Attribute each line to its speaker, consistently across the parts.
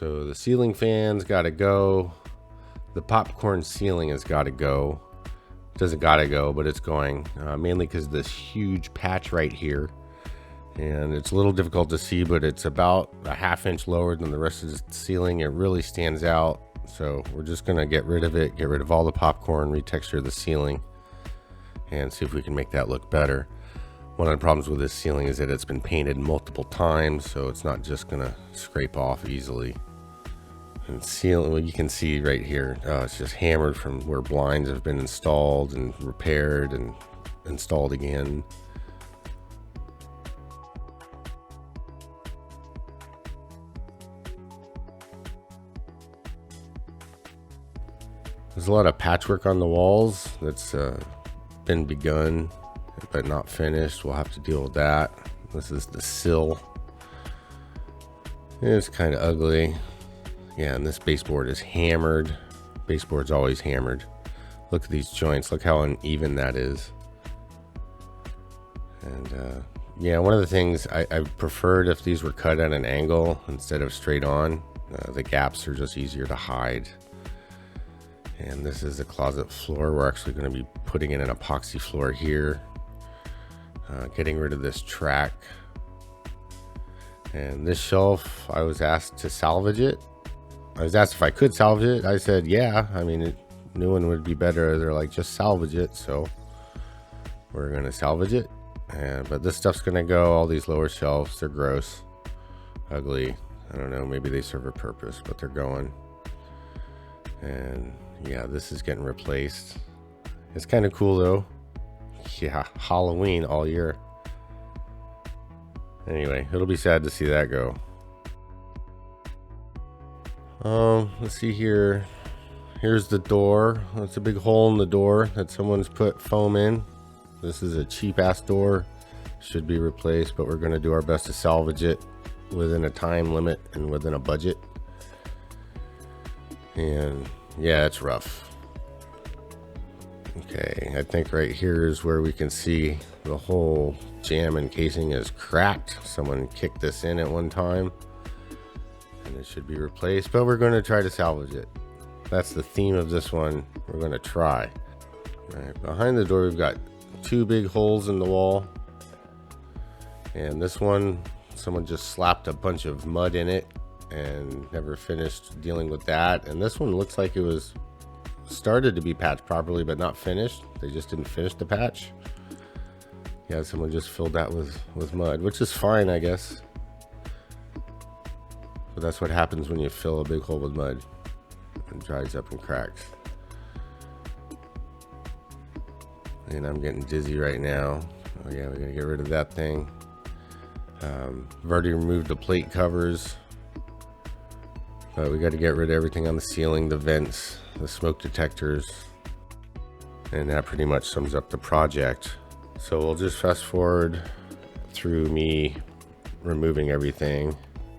Speaker 1: So the ceiling fans got to go. The popcorn ceiling has got to go. It doesn't got to go, but it's going, mainly because this huge patch right here. And it's a little difficult to see, but it's about a ½ inch lower than the rest of the ceiling. It really stands out. So we're just going to get rid of it, get rid of all the popcorn, retexture the ceiling, and see if we can make that look better. One of the problems with this ceiling is that it's been painted multiple times, so it's not just going to scrape off easily. And ceiling, well, you can see right here, it's just hammered from where blinds have been installed and repaired and installed again. There's a lot of patchwork on the walls that's been begun but not finished. We'll have to deal with that. This is the sill. It's kind of ugly. Yeah, and this baseboard is hammered. Baseboard's always hammered. Look at these joints. Look how uneven that is. And yeah, one of the things I preferred if these were cut at an angle instead of straight on. The gaps are just easier to hide. And this is the closet floor. We're actually going to be putting in an epoxy floor here. Getting rid of this track. And this shelf, I was asked to salvage it. I was asked if I could salvage it. I said, yeah. I mean, new one would be better. They're like, just salvage it. So we're going to salvage it. But this stuff's going to go. All these lower shelves, they're gross, ugly. I don't know. Maybe they serve a purpose, but they're going. And yeah, this is getting replaced. It's kind of cool though. Yeah, Halloween all year. Anyway, it'll be sad to see that go. Let's see here. Here's the door. That's a big hole in the door that someone's put foam in. This is a cheap ass door. Should be replaced, but we're going to do our best to salvage it within a time limit and within a budget. And yeah, it's rough. Okay, I think right here is where we can see the whole jamb and casing is cracked. Someone kicked this in at one time and it should be replaced, but we're going to try to salvage it. That's the theme of this one. We're going to try. All right, behind the door we've got 2 big holes in the wall, and this one someone just slapped a bunch of mud in it and never finished dealing with that. And this one looks like it was started to be patched properly but not finished. They just didn't finish the patch. Yeah, someone just filled that with mud, which is fine, I guess. But that's what happens when you fill a big hole with mud. It dries up and cracks. And I'm getting dizzy right now. Oh yeah, we're gonna get rid of that thing. I've already removed the plate covers, but we got to get rid of everything on the ceiling, the vents, the smoke detectors, and that pretty much sums up the project. So we'll just fast forward through me removing everything.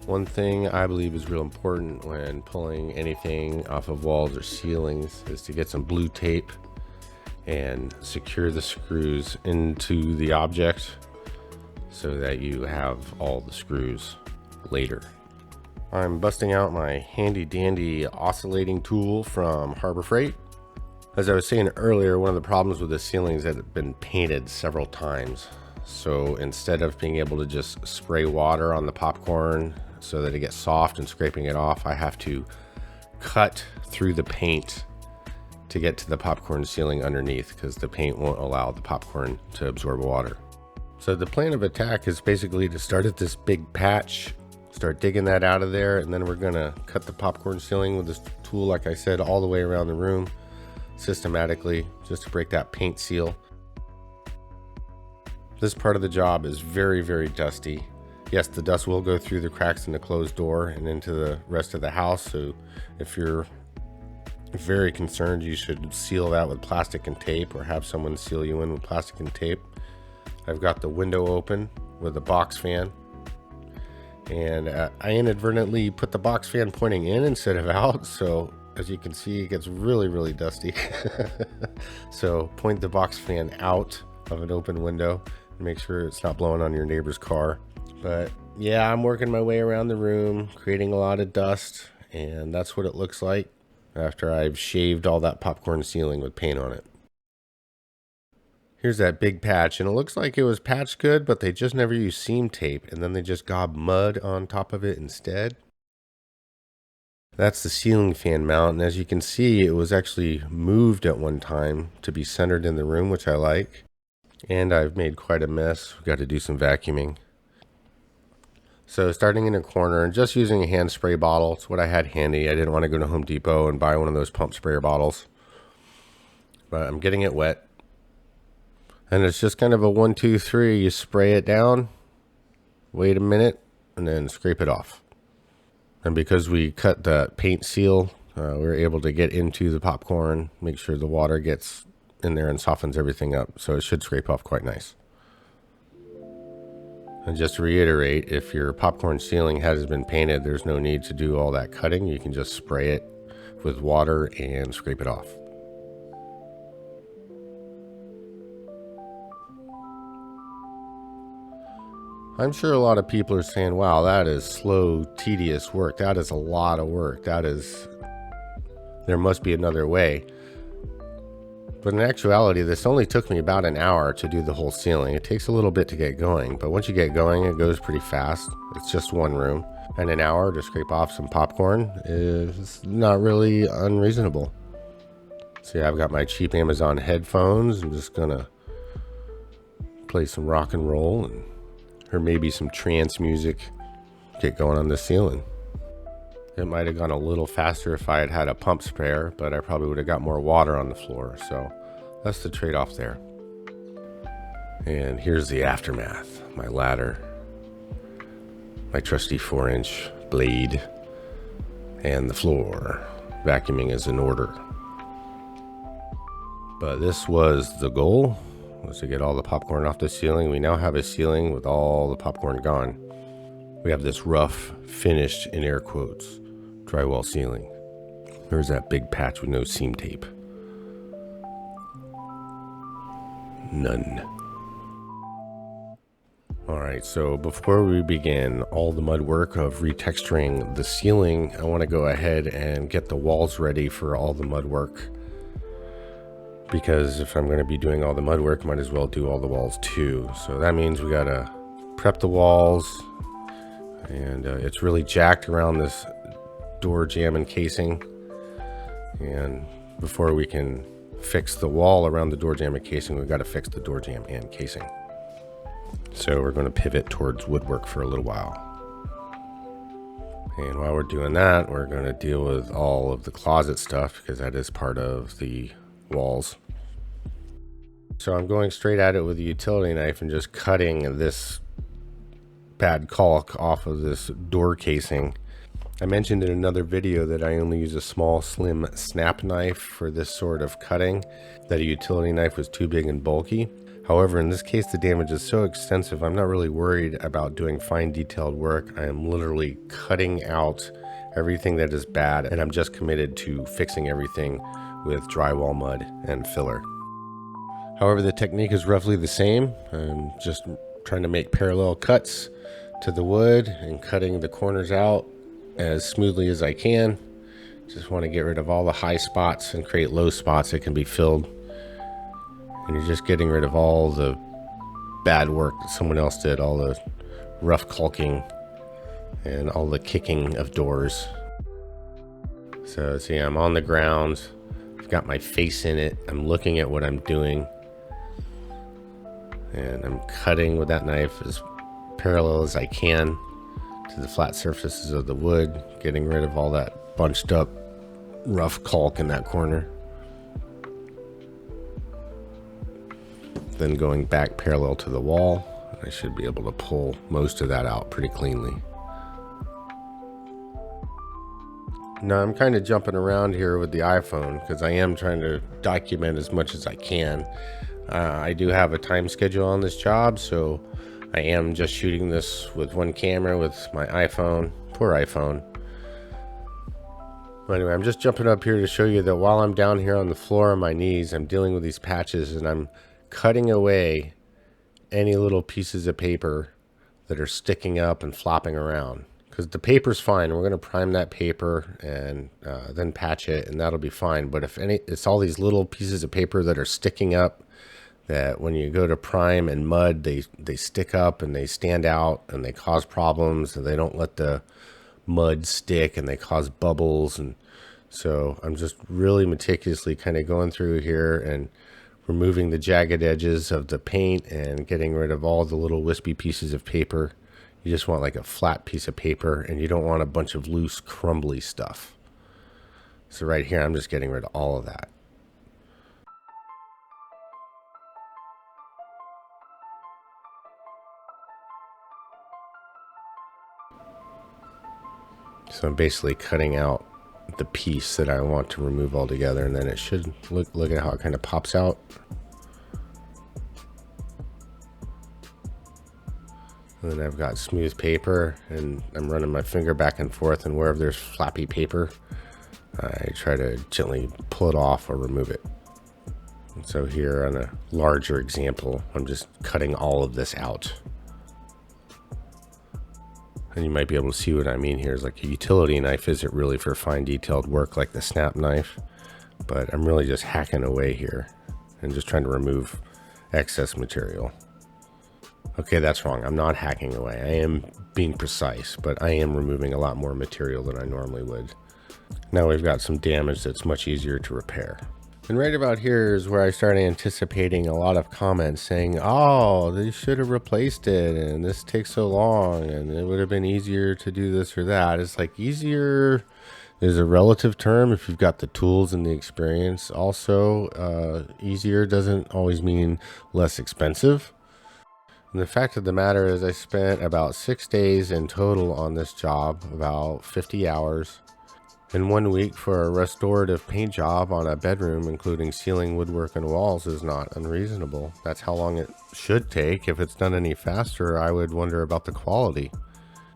Speaker 1: One thing I believe is real important when pulling anything off of walls or ceilings is to get some blue tape and secure the screws into the object so that you have all the screws later. I'm busting out my handy dandy oscillating tool from Harbor Freight. As I was saying earlier, one of the problems with the ceiling is that it's been painted several times. So instead of being able to just spray water on the popcorn so that it gets soft and scraping it off, I have to cut through the paint to get to the popcorn ceiling underneath, because the paint won't allow the popcorn to absorb water. So the plan of attack is basically to start at this big patch, start digging that out of there, and then we're gonna cut the popcorn ceiling with this tool, like I said, all the way around the room systematically, just to break that paint seal. This part of the job is very, very dusty. Yes, the dust will go through the cracks in the closed door and into the rest of the house, so if you're very concerned, you should seal that with plastic and tape, or have someone seal you in with plastic and tape. I've got the window open with a box fan, and I inadvertently put the box fan pointing in instead of out, so as you can see, it gets really, really dusty. So point the box fan out of an open window and make sure it's not blowing on your neighbor's car. But yeah, I'm working my way around the room, creating a lot of dust, and that's what it looks like after I've shaved all that popcorn ceiling with paint on it. Here's that big patch, and it looks like it was patched good, but they just never used seam tape, and then they just gobbed mud on top of it instead. That's the ceiling fan mount, and as you can see, it was actually moved at one time to be centered in the room, which I like. And I've made quite a mess. We've got to do some vacuuming. So starting in a corner and just using a hand spray bottle. It's what I had handy. I didn't want to go to Home Depot and buy one of those pump sprayer bottles. But I'm getting it wet. And it's just kind of a 1, 2, 3. You spray it down, wait a minute, and then scrape it off. And because we cut the paint seal, we were able to get into the popcorn, make sure the water gets in there and softens everything up. So it should scrape off quite nice. And just to reiterate, if your popcorn ceiling hasn't been painted, there's no need to do all that cutting. You can just spray it with water and scrape it off. I'm sure a lot of people are saying, wow, that is slow, tedious work. That is a lot of work. There must be another way. But in actuality, this only took me about an hour to do the whole ceiling. It takes a little bit to get going, but once you get going, it goes pretty fast. It's just one room, and an hour to scrape off some popcorn is not really unreasonable. See, I've got my cheap Amazon headphones. I'm just gonna play some rock and roll or maybe some trance music, get going on the ceiling. It might have gone a little faster if I had had a pump sprayer, but I probably would have got more water on the floor. So that's the trade-off there. And here's the aftermath. My ladder, my trusty 4-inch blade, and the floor. Vacuuming is in order. But this was the goal, was to get all the popcorn off the ceiling. We now have a ceiling with all the popcorn gone. We have this rough, finished, in air quotes, drywall ceiling. There's that big patch with no seam tape. None. Alright, so before we begin all the mud work of retexturing the ceiling, I want to go ahead and get the walls ready for all the mud work. Because if I'm going to be doing all the mud work, might as well do all the walls too. So that means we got to prep the walls. And it's really jacked around this door jamb and casing. And before we can fix the wall around the door jamb and casing, we've got to fix the door jamb and casing. So we're going to pivot towards woodwork for a little while. And while we're doing that, we're going to deal with all of the closet stuff because that is part of the walls. So I'm going straight at it with a utility knife and just cutting this bad caulk off of this door casing. I mentioned in another video that I only use a small slim snap knife for this sort of cutting, that a utility knife was too big and bulky. However, in this case the damage is so extensive, I'm not really worried about doing fine detailed work. I am literally cutting out everything that is bad, and I'm just committed to fixing everything with drywall mud and filler. However, the technique is roughly the same. I'm just trying to make parallel cuts to the wood and cutting the corners out as smoothly as I can. Just want to get rid of all the high spots and create low spots that can be filled. And you're just getting rid of all the bad work that someone else did, all the rough caulking and all the kicking of doors. So see, I'm on the ground. I've got my face in it. I'm looking at what I'm doing. And I'm cutting with that knife as parallel as I can to the flat surfaces of the wood, getting rid of all that bunched up rough caulk in that corner. Then going back parallel to the wall, I should be able to pull most of that out pretty cleanly. Now I'm kind of jumping around here with the iPhone because I am trying to document as much as I can. I do have a time schedule on this job, so I am just shooting this with one camera with my iPhone. Poor iPhone. But anyway, I'm just jumping up here to show you that while I'm down here on the floor on my knees, I'm dealing with these patches and I'm cutting away any little pieces of paper that are sticking up and flopping around. Because the paper's fine. We're going to prime that paper and then patch it, and that'll be fine. But if it's all these little pieces of paper that are sticking up, that when you go to prime and mud, they stick up and they stand out and they cause problems, and they don't let the mud stick and they cause bubbles. And so I'm just really meticulously kind of going through here and removing the jagged edges of the paint and getting rid of all the little wispy pieces of paper. You just want like a flat piece of paper, and you don't want a bunch of loose, crumbly stuff. So right here, I'm just getting rid of all of that. So I'm basically cutting out the piece that I want to remove altogether, and then it should look at how it kind of pops out. And then I've got smooth paper, and I'm running my finger back and forth, and wherever there's flappy paper, I try to gently pull it off or remove it. And so here on a larger example, I'm just cutting all of this out. And you might be able to see what I mean here is like a utility knife isn't really for fine detailed work like the snap knife, but I'm really just hacking away here and just trying to remove excess material. Okay, that's wrong. I'm not hacking away. I am being precise, but I am removing a lot more material than I normally would. Now we've got some damage that's much easier to repair. And right about here is where I start anticipating a lot of comments saying, oh, they should have replaced it, and this takes so long, and it would have been easier to do this or that. It's like easier is a relative term if you've got the tools and the experience. Also, easier doesn't always mean less expensive. And the fact of the matter is I spent about 6 days in total on this job, about 50 hours. And 1 week for a restorative paint job on a bedroom, including ceiling, woodwork, and walls, is not unreasonable. That's how long it should take. If it's done any faster, I would wonder about the quality.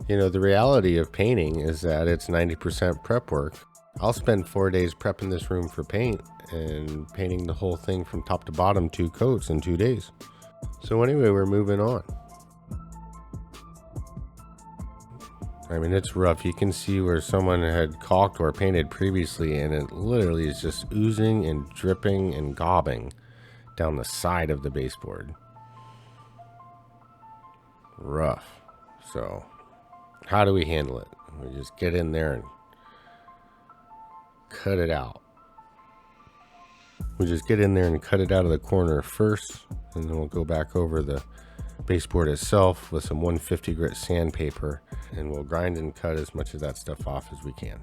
Speaker 1: You know, the reality of painting is that it's 90% prep work. I'll spend 4 days prepping this room for paint and painting the whole thing from top to bottom 2 coats in 2 days. So anyway, we're moving on. I mean, it's rough. You can see where someone had caulked or painted previously, and it literally is just oozing and dripping and gobbing down the side of the baseboard. Rough. So how do we handle it? We just get in there and cut it out. We just get in there and cut it out of the corner first, and then we'll go back over the baseboard itself with some 150 grit sandpaper, and we'll grind and cut as much of that stuff off as we can.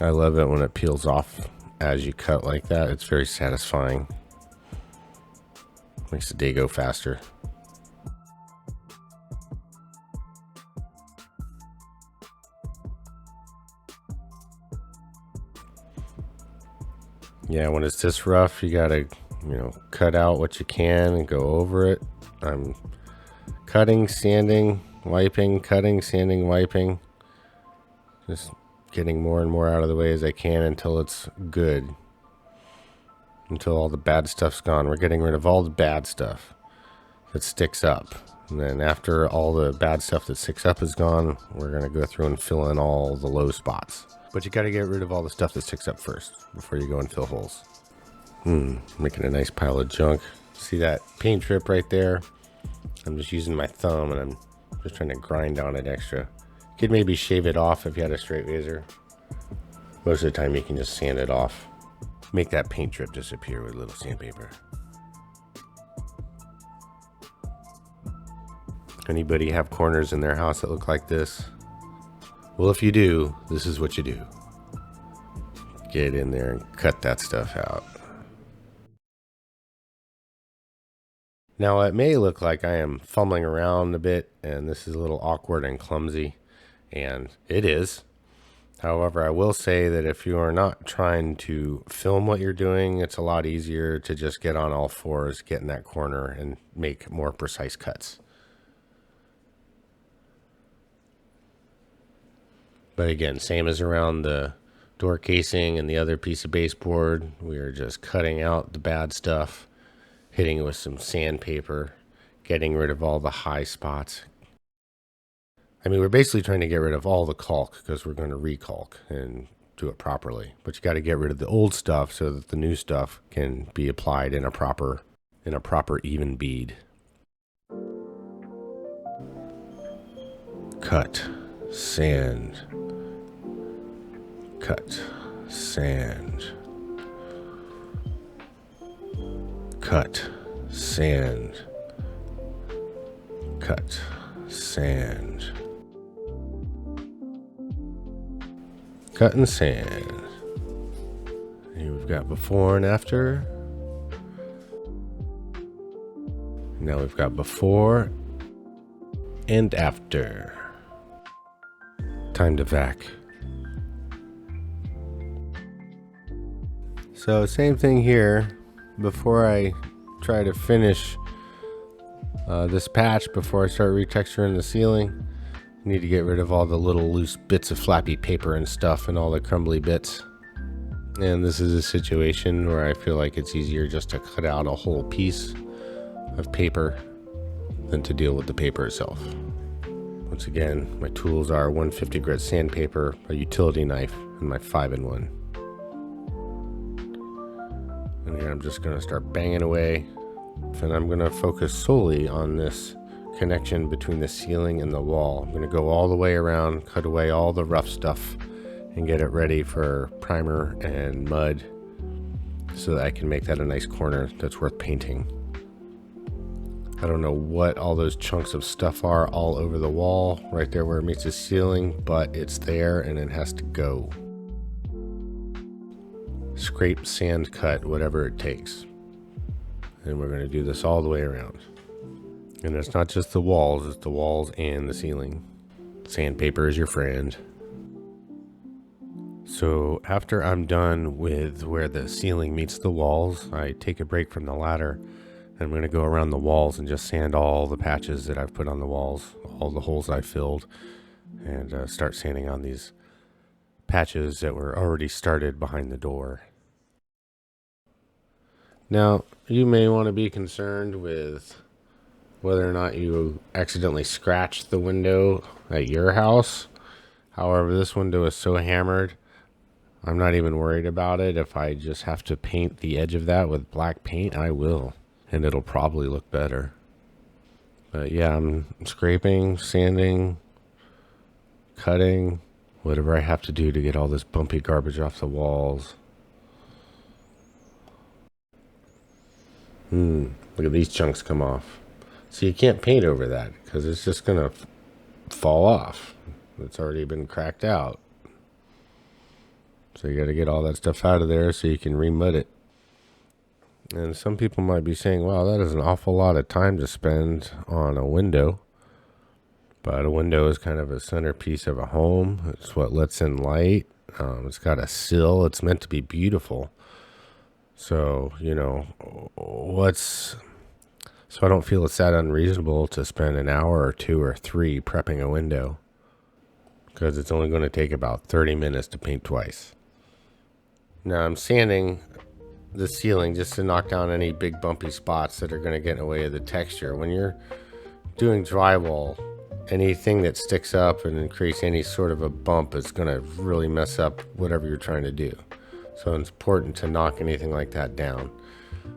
Speaker 1: I love it when it peels off as you cut like that. It's very satisfying. Makes the day go faster. Yeah, when it's this rough, you gotta, cut out what you can and go over it. I'm cutting, sanding, wiping, cutting, sanding, wiping. Just getting more and more out of the way as I can until it's good. Until all the bad stuff's gone. We're getting rid of all the bad stuff that sticks up. And then after all the bad stuff that sticks up is gone, we're going to go through and fill in all the low spots. But you got to get rid of all the stuff that sticks up first before you go and fill holes. Making a nice pile of junk. See that paint strip right there? I'm just using my thumb and I'm just trying to grind on it extra. You could maybe shave it off if you had a straight razor. Most of the time you can just sand it off. Make that paint strip disappear with a little sandpaper. Anybody have corners in their house that look like this? Well, if you do, this is what you do. Get in there and cut that stuff out. Now, it may look like I am fumbling around a bit and this is a little awkward and clumsy, and it is. However, I will say that if you are not trying to film what you're doing, it's a lot easier to just get on all fours, get in that corner, and make more precise cuts. But again, same as around the door casing and the other piece of baseboard, we are just cutting out the bad stuff, hitting it with some sandpaper, getting rid of all the high spots. I mean, we're basically trying to get rid of all the caulk because we're going to recalk and do it properly. But you got to get rid of the old stuff so that the new stuff can be applied in a proper even bead. Cut, sand, cut, sand, cut, sand, cut, sand, cut and sand. Here we've got before and after. Now we've got before and after. Time to vac. So same thing here. Before I try to finish this patch, before I start retexturing the ceiling, I need to get rid of all the little loose bits of flappy paper and stuff and all the crumbly bits. And this is a situation where I feel like it's easier just to cut out a whole piece of paper than to deal with the paper itself. Once again, my tools are 150 grit sandpaper, a utility knife, and my 5-in-1. And here I'm just going to start banging away, and I'm going to focus solely on this connection between the ceiling and the wall. I'm going to go all the way around, cut away all the rough stuff, and get it ready for primer and mud so that I can make that a nice corner that's worth painting. I don't know what all those chunks of stuff are all over the wall, right there where it meets the ceiling, but it's there and it has to go. Scrape, sand, cut, whatever it takes. And we're going to do this all the way around. And it's not just the walls, it's the walls and the ceiling. Sandpaper is your friend. So after I'm done with where the ceiling meets the walls, I take a break from the ladder. I'm going to go around the walls and just sand all the patches that I've put on the walls, all the holes I filled, and start sanding on these patches that were already started behind the door. Now, you may want to be concerned with whether or not you accidentally scratched the window at your house. However, this window is so hammered, I'm not even worried about it. If I just have to paint the edge of that with black paint, I will. And it'll probably look better. But yeah, I'm scraping, sanding, cutting, whatever I have to do to get all this bumpy garbage off the walls. Look at these chunks come off. So you can't paint over that because it's just gonna fall off. It's already been cracked out. So you got to get all that stuff out of there so you can remud it. And some people might be saying, wow, that is an awful lot of time to spend on a window. But a window is kind of a centerpiece of a home. It's what lets in light. It's got a sill. It's meant to be beautiful. So, you know, so I don't feel it's that unreasonable to spend an hour or 2 or 3 prepping a window. Because it's only going to take about 30 minutes to paint twice. Now I'm sanding the ceiling just to knock down any big bumpy spots that are going to get in the way of the texture. When you're doing drywall, anything that sticks up and creates any sort of a bump is going to really mess up whatever you're trying to do. So it's important to knock anything like that down.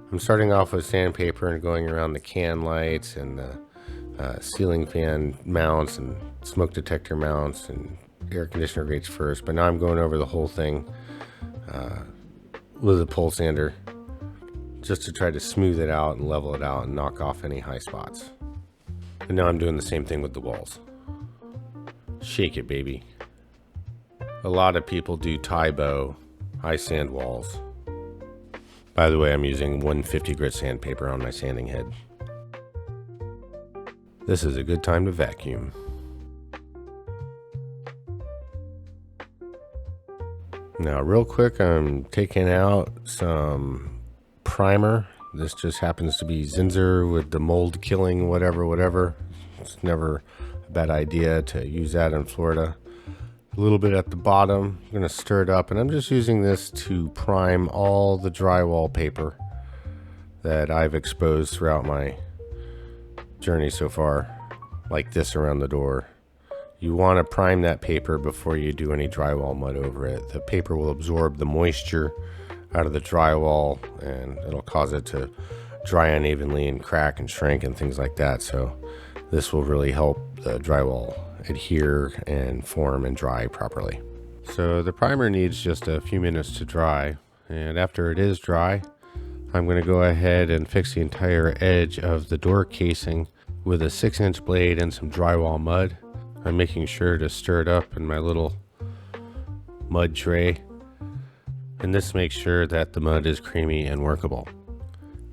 Speaker 1: I'm starting off with sandpaper and going around the can lights and the ceiling fan mounts and smoke detector mounts and air conditioner grates first, but now I'm going over the whole thing with a pole sander just to try to smooth it out and level it out and knock off any high spots. And now I'm doing the same thing with the walls. Shake it, baby. A lot of people do tie bow, high sand walls. By the way, I'm using 150 grit sandpaper on my sanding head. This is a good time to vacuum. Now real quick, I'm taking out some primer. This just happens to be Zinsser with the mold killing whatever. It's never a bad idea to use that in Florida. A little bit at the bottom. I'm gonna stir it up, and I'm just using this to prime all the drywall paper that I've exposed throughout my journey so far, like this around the door. You want to prime that paper before you do any drywall mud over it. The paper will absorb the moisture out of the drywall, and it'll cause it to dry unevenly and crack and shrink and things like that. So this will really help the drywall adhere and form and dry properly. So the primer needs just a few minutes to dry, and after it is dry, I'm going to go ahead and fix the entire edge of the door casing with a 6-inch blade and some drywall mud. I'm making sure to stir it up in my little mud tray, and this makes sure that the mud is creamy and workable.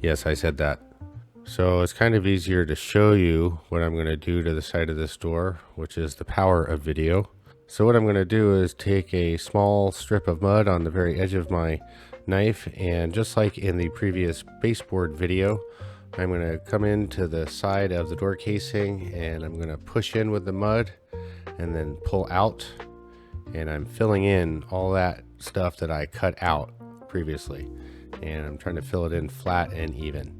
Speaker 1: Yes, I said that. So it's kind of easier to show you what I'm going to do to the side of this door, which is the power of video. So what I'm going to do is take a small strip of mud on the very edge of my knife, and just like in the previous baseboard video, I'm going to come into the side of the door casing and I'm going to push in with the mud and then pull out, and I'm filling in all that stuff that I cut out previously, and I'm trying to fill it in flat and even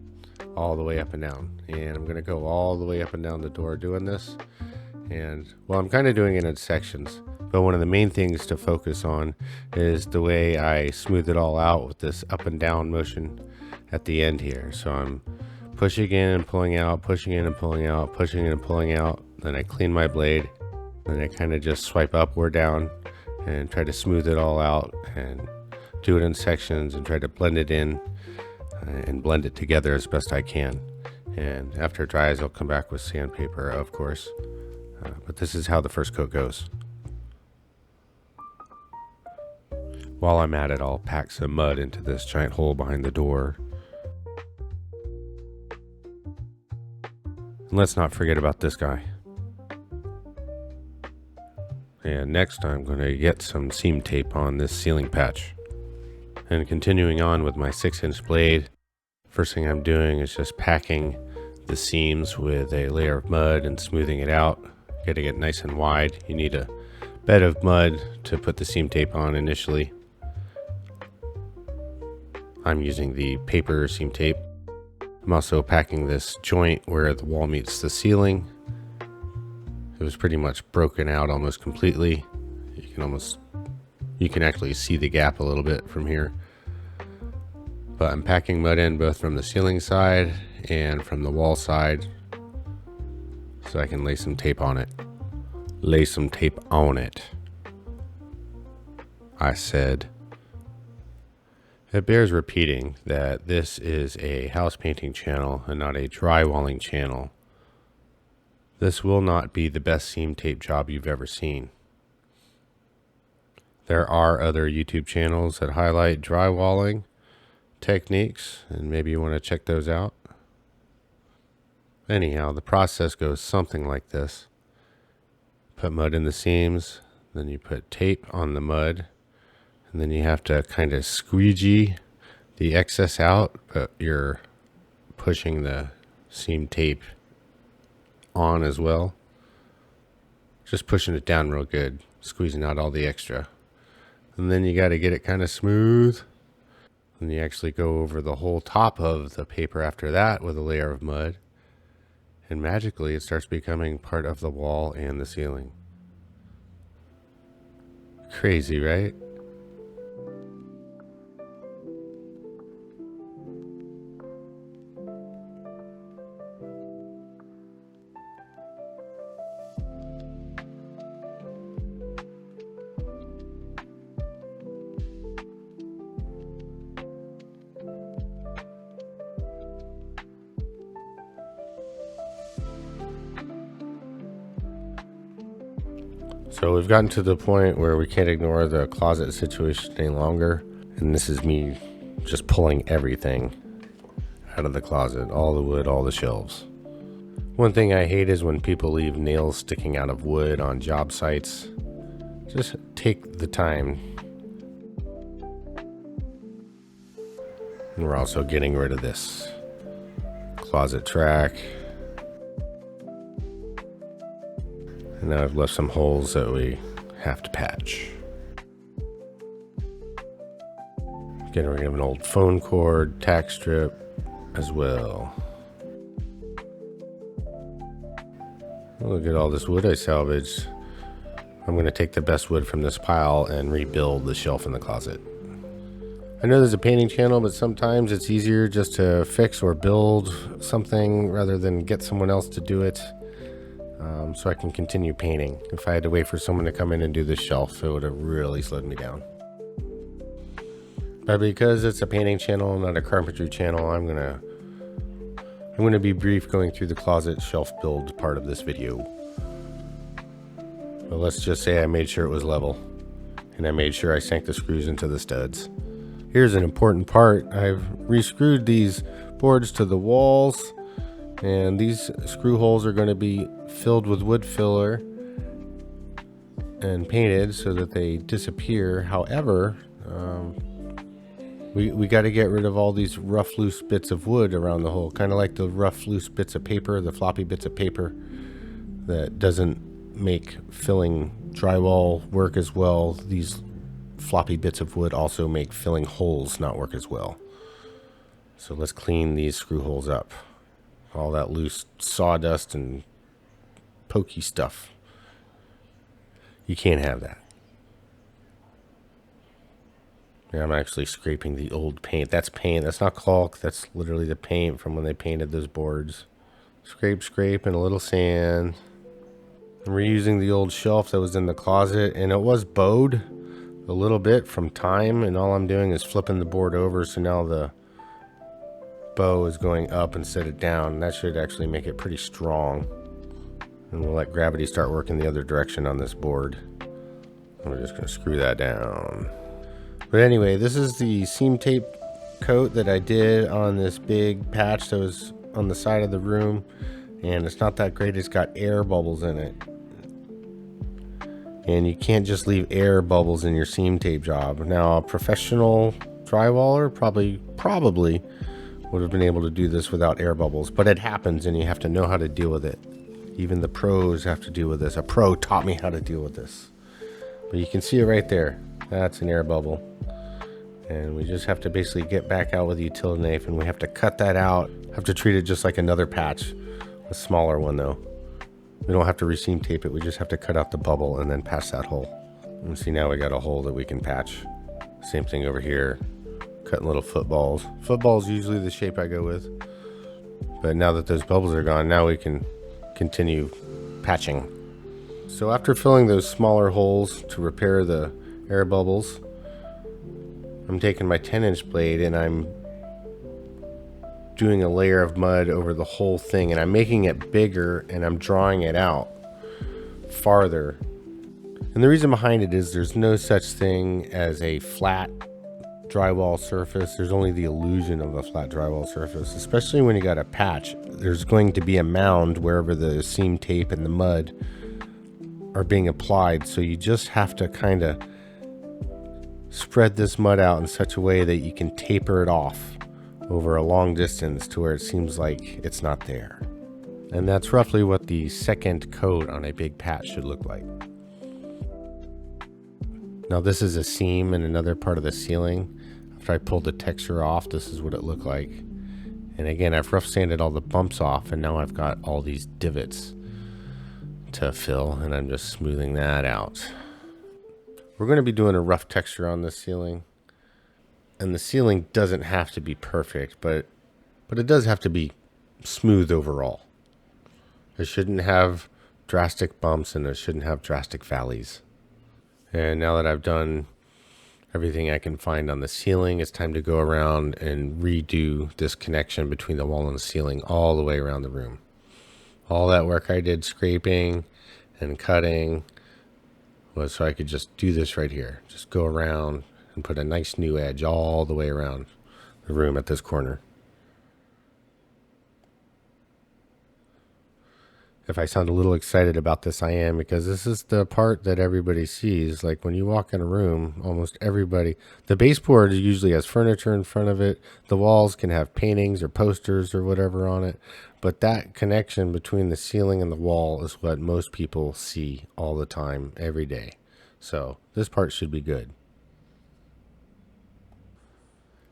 Speaker 1: all the way up and down. And I'm going to go all the way up and down the door doing this, and well, I'm kind of doing it in sections, but one of the main things to focus on is the way I smooth it all out with this up and down motion at the end here. So I'm pushing in and pulling out, pushing in and pulling out, pushing in and pulling out. Then I clean my blade, and I kind of just swipe up or down and try to smooth it all out and do it in sections and try to blend it in and blend it together as best I can. And after it dries, I'll come back with sandpaper, of course. But this is how the first coat goes. While I'm at it, I'll pack some mud into this giant hole behind the door. And let's not forget about this guy. And next I'm going to get some seam tape on this ceiling patch. And continuing on with my 6-inch blade, first thing I'm doing is just packing the seams with a layer of mud and smoothing it out, getting it nice and wide. You need a bed of mud to put the seam tape on initially. I'm using the paper seam tape. I'm also packing this joint where the wall meets the ceiling. It was pretty much broken out almost completely. You can actually see the gap a little bit from here. But I'm packing mud in both from the ceiling side and from the wall side so I can lay some tape on it. Lay some tape on it, I said. It bears repeating that this is a house painting channel and not a drywalling channel. This will not be the best seam tape job you've ever seen. There are other YouTube channels that highlight drywalling techniques, and maybe you want to check those out. Anyhow, the process goes something like this. Put mud in the seams, then you put tape on the mud, and then you have to kind of squeegee the excess out, but you're pushing the seam tape on as well. Just pushing it down real good, squeezing out all the extra. And then you got to get it kind of smooth. And you actually go over the whole top of the paper after that with a layer of mud. And magically it starts becoming part of the wall and the ceiling. Crazy, right? So we've gotten to the point where we can't ignore the closet situation any longer. And this is me just pulling everything out of the closet, all the wood, all the shelves. One thing I hate is when people leave nails sticking out of wood on job sites. Just take the time And we're also getting rid of this closet track. And now I've left some holes that we have to patch. Getting rid of an old phone cord, tack strip as well. Look at all this wood I salvaged. I'm going to take the best wood from this pile and rebuild the shelf in the closet. I know there's a painting channel, but sometimes it's easier just to fix or build something rather than get someone else to do it, so I can continue painting. If I had to wait for someone to come in and do this shelf, it would have really slowed me down. But because it's a painting channel, not a carpentry channel, I'm gonna be brief going through the closet shelf build part of this video. But let's just say I made sure it was level, and I made sure I sank the screws into the studs. Here's an important part. I've re-screwed these boards to the walls, and these screw holes are going to be filled with wood filler and painted so that they disappear. However, we got to get rid of all these rough loose bits of wood around the hole, kind of like the rough loose bits of paper, the floppy bits of paper that doesn't make filling drywall work as well. These floppy bits of wood also make filling holes not work as well. So let's clean these screw holes up. All that loose sawdust and pokey stuff. You can't have that. Yeah, I'm actually scraping the old paint. That's paint. That's not caulk. That's literally the paint from when they painted those boards. Scrape, and a little sand. I'm reusing the old shelf that was in the closet, and it was bowed a little bit from time, and all I'm doing is flipping the board over, so now the bow is going up instead of down. That should actually make it pretty strong. And we'll let gravity start working the other direction on this board. We're just going to screw that down. But anyway, this is the seam tape coat that I did on this big patch that was on the side of the room, and it's not that great. It's got air bubbles in it. And you can't just leave air bubbles in your seam tape job. Now, a professional drywaller probably would have been able to do this without air bubbles, but it happens and you have to know how to deal with it. Even the pros have to deal with this. A pro taught me how to deal with this. But you can see it right there. That's an air bubble. And we just have to basically get back out with a utility knife, and we have to cut that out. Have to treat it just like another patch. A smaller one though. We don't have to reseam tape it, we just have to cut out the bubble and then patch that hole. And see, now we got a hole that we can patch. Same thing over here. Cutting little footballs. Footballs usually the shape I go with. But now that those bubbles are gone, now we can continue patching. So after filling those smaller holes to repair the air bubbles, I'm taking my 10-inch blade and I'm doing a layer of mud over the whole thing, and I'm making it bigger and I'm drawing it out farther. And the reason behind it is there's no such thing as a flat drywall surface. There's only the illusion of a flat drywall surface, especially when you got a patch. There's going to be a mound wherever the seam tape and the mud are being applied, so you just have to kind of spread this mud out in such a way that you can taper it off over a long distance to where it seems like it's not there. And that's roughly what the second coat on a big patch should look like. Now this is a seam in another part of the ceiling. After I pulled the texture off, this is what it looked like. And again, I've rough sanded all the bumps off, and now I've got all these divots to fill, and I'm just smoothing that out. We're going to be doing a rough texture on this ceiling. And the ceiling doesn't have to be perfect, but it does have to be smooth overall. It shouldn't have drastic bumps, and it shouldn't have drastic valleys. And now that I've done everything I can find on the ceiling, it's time to go around and redo this connection between the wall and the ceiling all the way around the room. All that work I did scraping and cutting was so I could just do this right here. Just go around and put a nice new edge all the way around the room at this corner. If I sound a little excited about this, I am, because this is the part that everybody sees. Like when you walk in a room, almost everybody, the baseboard usually has furniture in front of it. The walls can have paintings or posters or whatever on it. But that connection between the ceiling and the wall is what most people see all the time, every day. So this part should be good.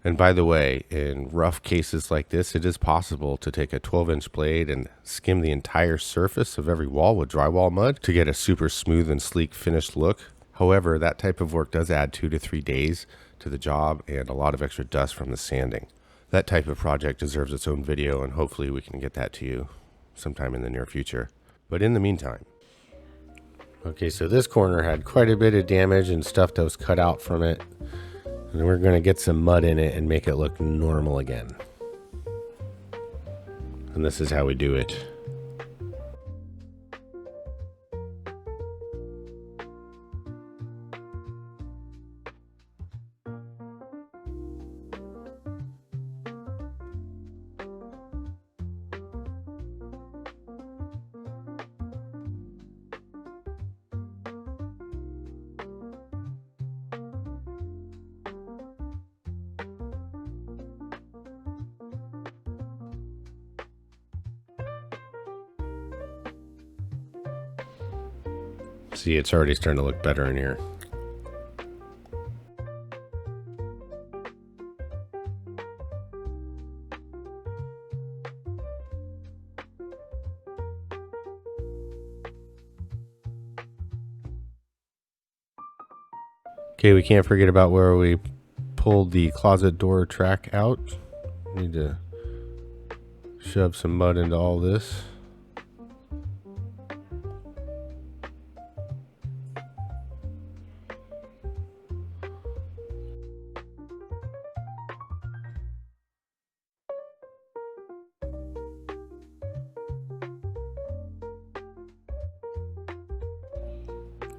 Speaker 1: And by the way, in rough cases like this, it is possible to take a 12-inch blade and skim the entire surface of every wall with drywall mud to get a super smooth and sleek finished look. However, that type of work does add 2 to 3 days to the job and a lot of extra dust from the sanding. That type of project deserves its own video, and hopefully we can get that to you sometime in the near future. But in the meantime, okay, so this corner had quite a bit of damage and stuff that was cut out from it. And we're going to get some mud in it and make it look normal again. And this is how we do it. See, it's already starting to look better in here. Okay, we can't forget about where we pulled the closet door track out. Need to shove some mud into all this.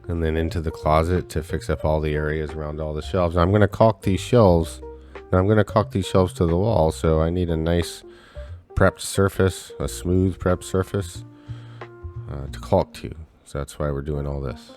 Speaker 1: And then into the closet to fix up all the areas around all the shelves. I'm going to caulk these shelves. Now I'm going to caulk these shelves to the wall, so I need a nice prepped surface, a smooth prepped surface to caulk to. So that's why we're doing all this.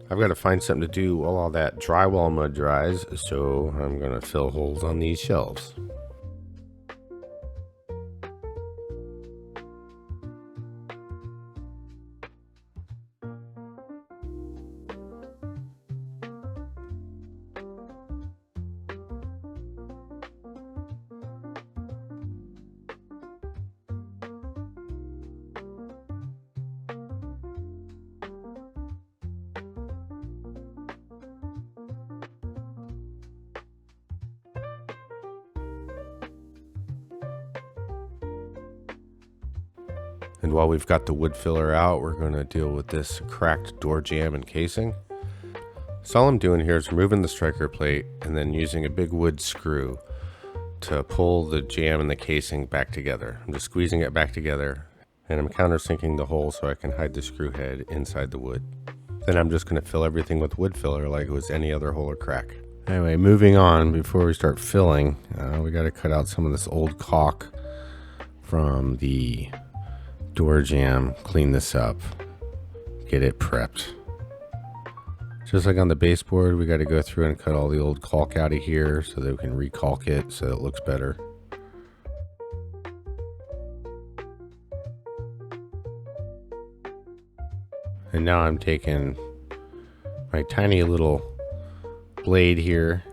Speaker 1: I've got to find something to do while all that drywall mud dries, so I'm going to fill holes on these shelves. And while we've got the wood filler out, we're going to deal with this cracked door jamb and casing. So all I'm doing here is removing the striker plate and then using a big wood screw to pull the jamb and the casing back together. I'm just squeezing it back together, and I'm countersinking the hole so I can hide the screw head inside the wood. Then I'm just going to fill everything with wood filler like it was any other hole or crack. Anyway, moving on, before we start filling, we got to cut out some of this old caulk from the door jamb, clean this up, get it prepped. Just like on the baseboard, we got to go through and cut all the old caulk out of here so that we can recaulk it so it looks better. And now I'm taking my tiny little blade here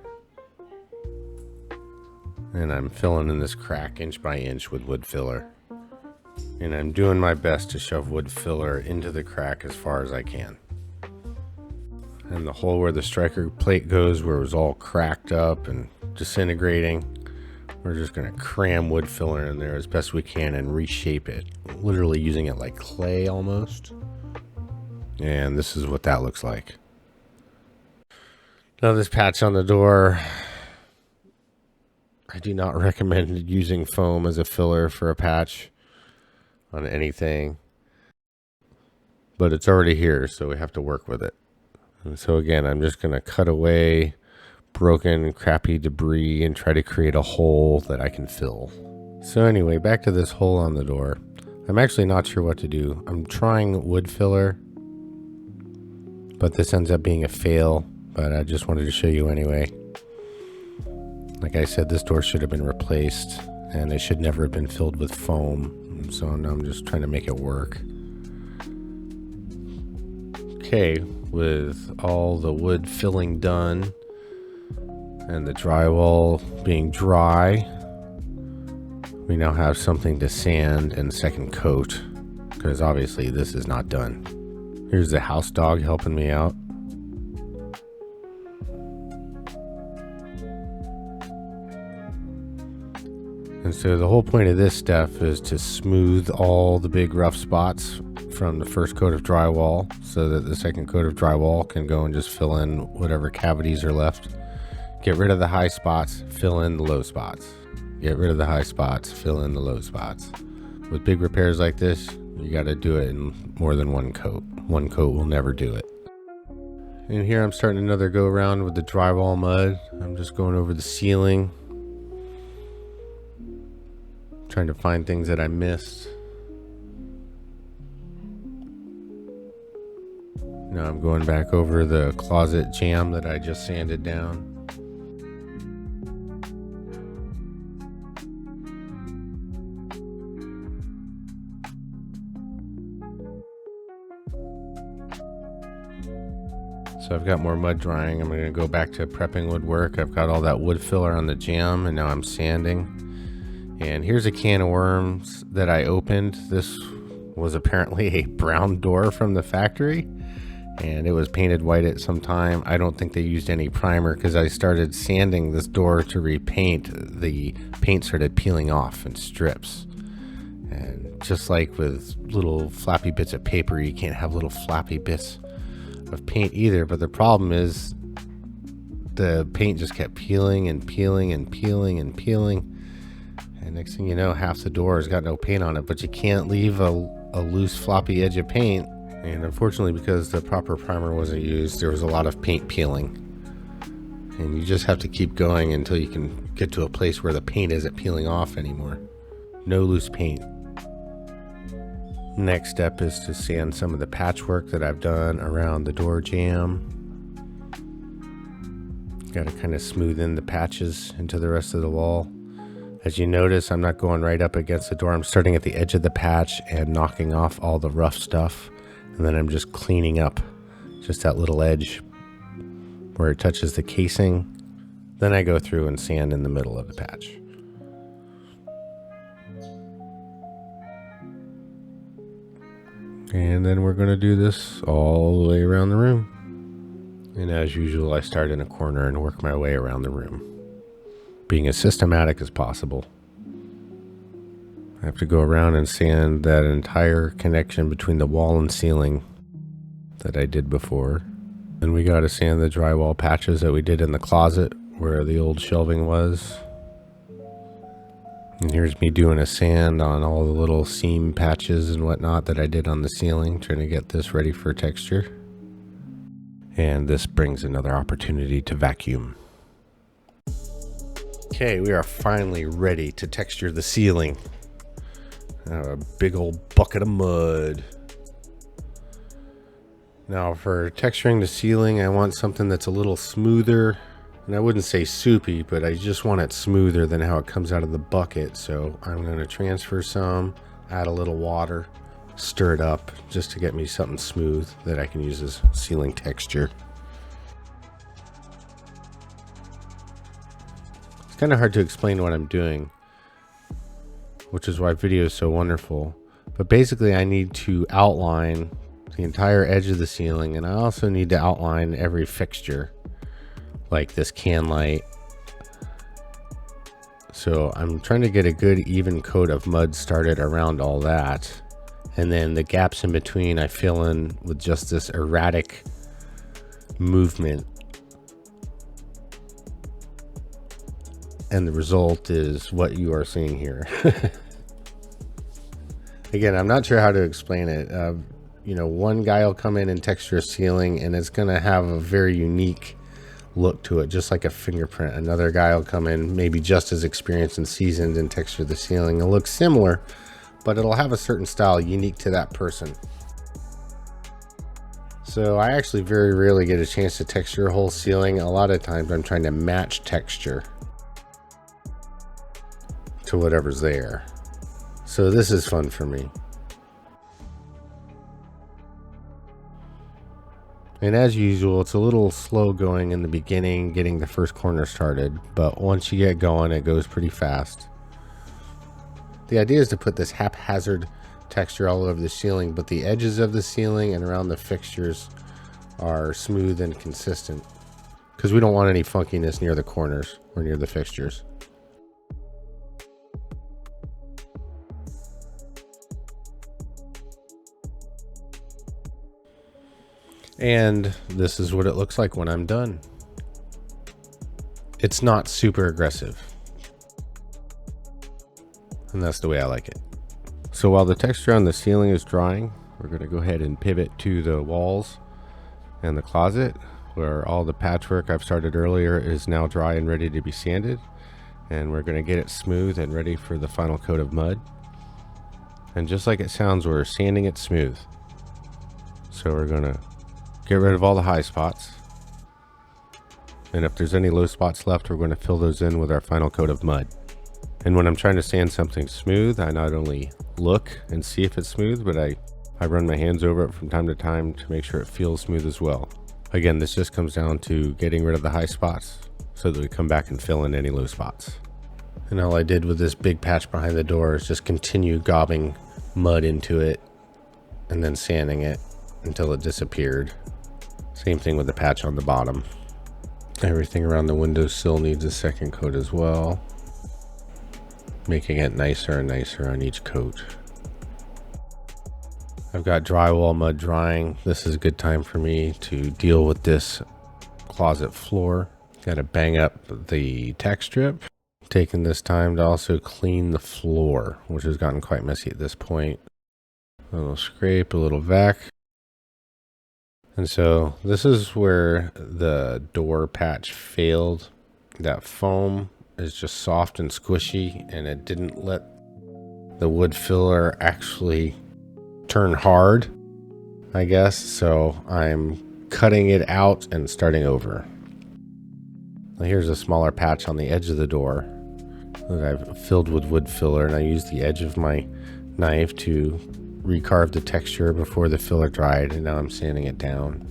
Speaker 1: and I'm filling in this crack inch by inch with wood filler. And I'm doing my best to shove wood filler into the crack as far as I can. And the hole where the striker plate goes, where it was all cracked up and disintegrating, we're just going to cram wood filler in there as best we can and reshape it, literally using it like clay almost. And this is what that looks like. Now this patch on the door, I do not recommend using foam as a filler for a patch on anything, but it's already here, so we have to work with it. And so again, I'm just going to cut away broken, crappy debris and try to create a hole that I can fill. So anyway, back to this hole on the door. I'm actually not sure what to do. I'm trying wood filler, but this ends up being a fail, but I just wanted to show you anyway. Like I said, this door should have been replaced and it should never have been filled with foam. So now I'm just trying to make it work. Okay, with all the wood filling done and the drywall being dry, we now have something to sand and second coat, because obviously this is not done. Here's the house dog helping me out. And so the whole point of this step is to smooth all the big rough spots from the first coat of drywall, so that the second coat of drywall can go and just fill in whatever cavities are left. Get rid of the high spots, fill in the low spots. Get rid of the high spots, fill in the low spots. With big repairs like this, you got to do it in more than one coat. One coat will never do it. And here I'm starting another go around with the drywall mud. I'm just going over the ceiling, trying to find things that I missed. Now I'm going back over the closet jamb that I just sanded down. So I've got more mud drying. I'm going to go back to prepping woodwork. I've got all that wood filler on the jamb, and now I'm sanding. And here's a can of worms that I opened. This was apparently a brown door from the factory, and it was painted white at some time. I don't think they used any primer, because I started sanding this door to repaint. The paint started peeling off in strips. And just like with little flappy bits of paper, you can't have little flappy bits of paint either. But the problem is the paint just kept peeling and peeling and peeling and peeling, and next thing you know, half the door has got no paint on it. But you can't leave a loose floppy edge of paint, and unfortunately, because the proper primer wasn't used, there was a lot of paint peeling. And you just have to keep going until you can get to a place where the paint isn't peeling off anymore. No loose paint. Next step is to sand some of the patchwork that I've done around the door jamb. Got to kind of smooth in the patches into the rest of the wall. As you notice, I'm not going right up against the door. I'm starting at the edge of the patch and knocking off all the rough stuff. And then I'm just cleaning up just that little edge where it touches the casing. Then I go through and sand in the middle of the patch. And then we're going to do this all the way around the room. And as usual, I start in a corner and work my way around the room, being as systematic as possible. I have to go around and sand that entire connection between the wall and ceiling that I did before. Then we got to sand the drywall patches that we did in the closet where the old shelving was. And here's me doing a sand on all the little seam patches and whatnot that I did on the ceiling, trying to get this ready for texture. And this brings another opportunity to vacuum. Okay, we are finally ready to texture the ceiling. A big old bucket of mud. Now for texturing the ceiling, I want something that's a little smoother. And I wouldn't say soupy, but I just want it smoother than how it comes out of the bucket. So I'm going to transfer some, add a little water, stir it up just to get me something smooth that I can use as ceiling texture. It's kind of hard to explain what I'm doing, which is why video is so wonderful. But basically I need to outline the entire edge of the ceiling, and I also need to outline every fixture, like this can light. So I'm trying to get a good even coat of mud started around all that, And then the gaps in between I fill in with just this erratic movement. And the result is what you are seeing here. Again, I'm not sure how to explain it. You know, one guy will come in and texture a ceiling and it's going to have a very unique look to it, just like a fingerprint. Another guy will come in, maybe just as experienced and seasoned, and texture the ceiling. It'll look similar, but it'll have a certain style unique to that person. So I actually very rarely get a chance to texture a whole ceiling. A lot of times I'm trying to match texture to whatever's there. So this is fun for me. And as usual, it's a little slow going in the beginning, getting the first corner started, but once you get going, it goes pretty fast. The idea is to put this haphazard texture all over the ceiling, but the edges of the ceiling and around the fixtures are smooth and consistent, because we don't want any funkiness near the corners or near the fixtures. And this is what it looks like when I'm done. It's not super aggressive. And that's the way I like it. So while the texture on the ceiling is drying, we're going to go ahead and pivot to the walls and the closet, where all the patchwork I've started earlier is now dry and ready to be sanded. And we're going to get it smooth and ready for the final coat of mud. And just like it sounds, we're sanding it smooth. So we're going to get rid of all the high spots. And if there's any low spots left, we're going to fill those in with our final coat of mud. And when I'm trying to sand something smooth, I not only look and see if it's smooth, but I run my hands over it from time to time to make sure it feels smooth as well. Again, this just comes down to getting rid of the high spots so that we come back and fill in any low spots. And all I did with this big patch behind the door is just continue gobbing mud into it and then sanding it until it disappeared. Same thing with the patch on the bottom. Everything around the windowsill needs a second coat as well, making it nicer and nicer on each coat. I've got drywall mud drying. This is a good time for me to deal with this closet floor. Got to bang up the tack strip. Taking this time to also clean the floor, which has gotten quite messy at this point. A little scrape, a little vac. And so this is where the door patch failed. That foam is just soft and squishy, and it didn't let the wood filler actually turn hard, I guess. So I'm cutting it out and starting over. Now here's a smaller patch on the edge of the door that I've filled with wood filler, and I used the edge of my knife to recarve the texture before the filler dried, and now I'm sanding it down.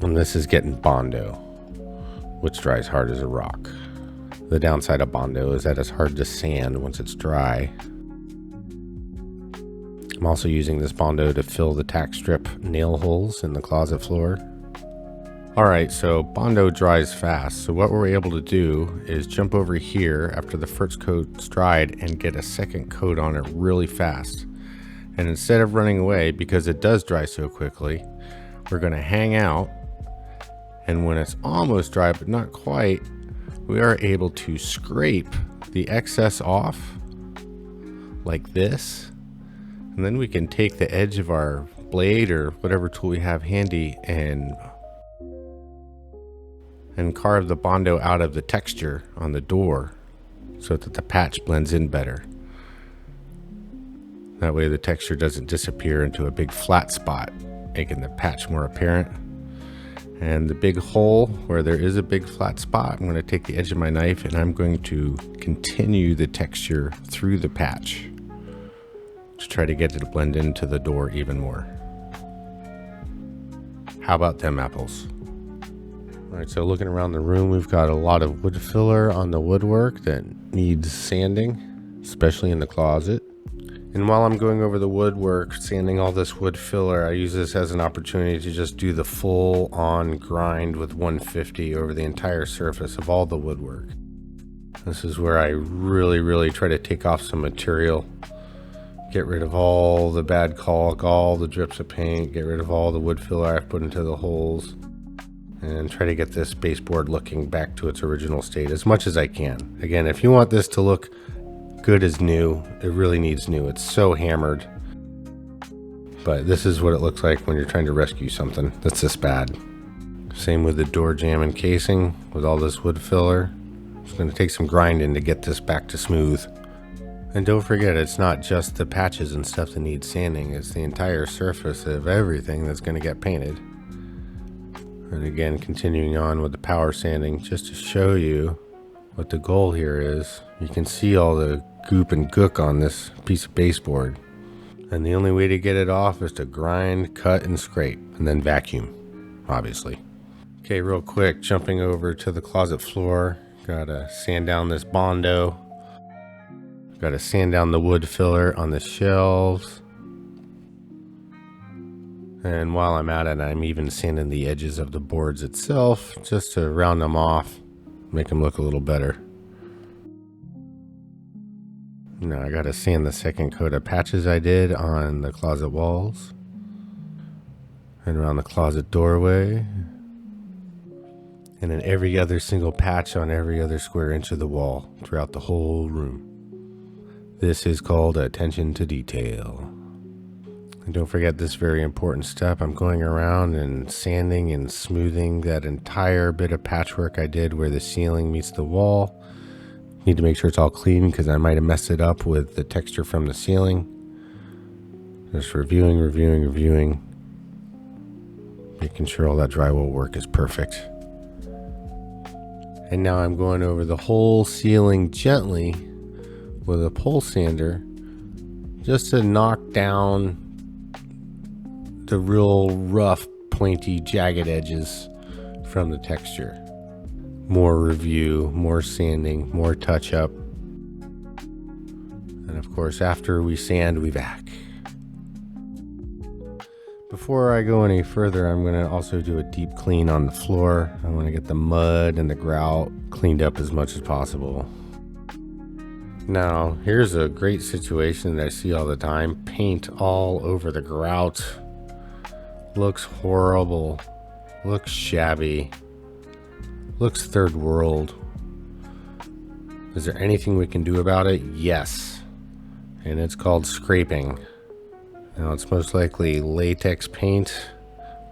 Speaker 1: And this is getting Bondo, which dries hard as a rock. The downside of Bondo is that it's hard to sand once it's dry. I'm also using this Bondo to fill the tack strip nail holes in the closet floor. Alright, so Bondo dries fast, so what we're able to do is jump over here after the first coat's dried and get a second coat on it really fast. And instead of running away, because it does dry so quickly, we're going to hang out, and when it's almost dry but not quite, we are able to scrape the excess off like this, and then we can take the edge of our blade or whatever tool we have handy and carve the Bondo out of the texture on the door so that the patch blends in better. That way the texture doesn't disappear into a big flat spot, making the patch more apparent. And the big hole where there is a big flat spot, I'm going to take the edge of my knife and I'm going to continue the texture through the patch to try to get it to blend into the door even more. How about them apples? All right, so looking around the room, we've got a lot of wood filler on the woodwork that needs sanding, especially in the closet. And while I'm going over the woodwork, sanding all this wood filler, I use this as an opportunity to just do the full on grind with 150 over the entire surface of all the woodwork. This is where I really try to take off some material. Get rid of all the bad caulk, all the drips of paint, get rid of all the wood filler I've put into the holes, and try to get this baseboard looking back to its original state as much as I can. Again, if you want this to look good as new, it really needs new. It's so hammered. But this is what it looks like when you're trying to rescue something that's this bad. Same with the door jamb and casing with all this wood filler. It's going to take some grinding to get this back to smooth. And don't forget, it's not just the patches and stuff that need sanding, it's the entire surface of everything that's going to get painted. And again, continuing on with the power sanding, just to show you what the goal here is. You can see all the goop and gook on this piece of baseboard. And the only way to get it off is to grind, cut, and scrape, and then vacuum, obviously. Okay, real quick, jumping over to the closet floor. Gotta sand down this Bondo. Got to sand down the wood filler on the shelves. And while I'm at it, I'm even sanding the edges of the boards itself just to round them off, make them look a little better. Now I got to sand the second coat of patches I did on the closet walls and around the closet doorway. And then every other single patch on every other square inch of the wall throughout the whole room. This is called attention to detail. And don't forget this very important step. I'm going around and sanding and smoothing that entire bit of patchwork I did where the ceiling meets the wall. Need to make sure it's all clean because I might have messed it up with the texture from the ceiling. Just reviewing, making sure all that drywall work is perfect. And now I'm going over the whole ceiling gently with a pole sander just to knock down the real rough, pointy, jagged edges from the texture. More review, more sanding, more touch up. And of course, after we sand, we vac. Before I go any further, I'm going to also do a deep clean on the floor. I want to get the mud and the grout cleaned up as much as possible. Now, here's a great situation that I see all the time. Paint all over the grout. Looks horrible. Looks shabby. Looks third world. Is there anything we can do about it? Yes. And it's called scraping. Now, it's most likely latex paint,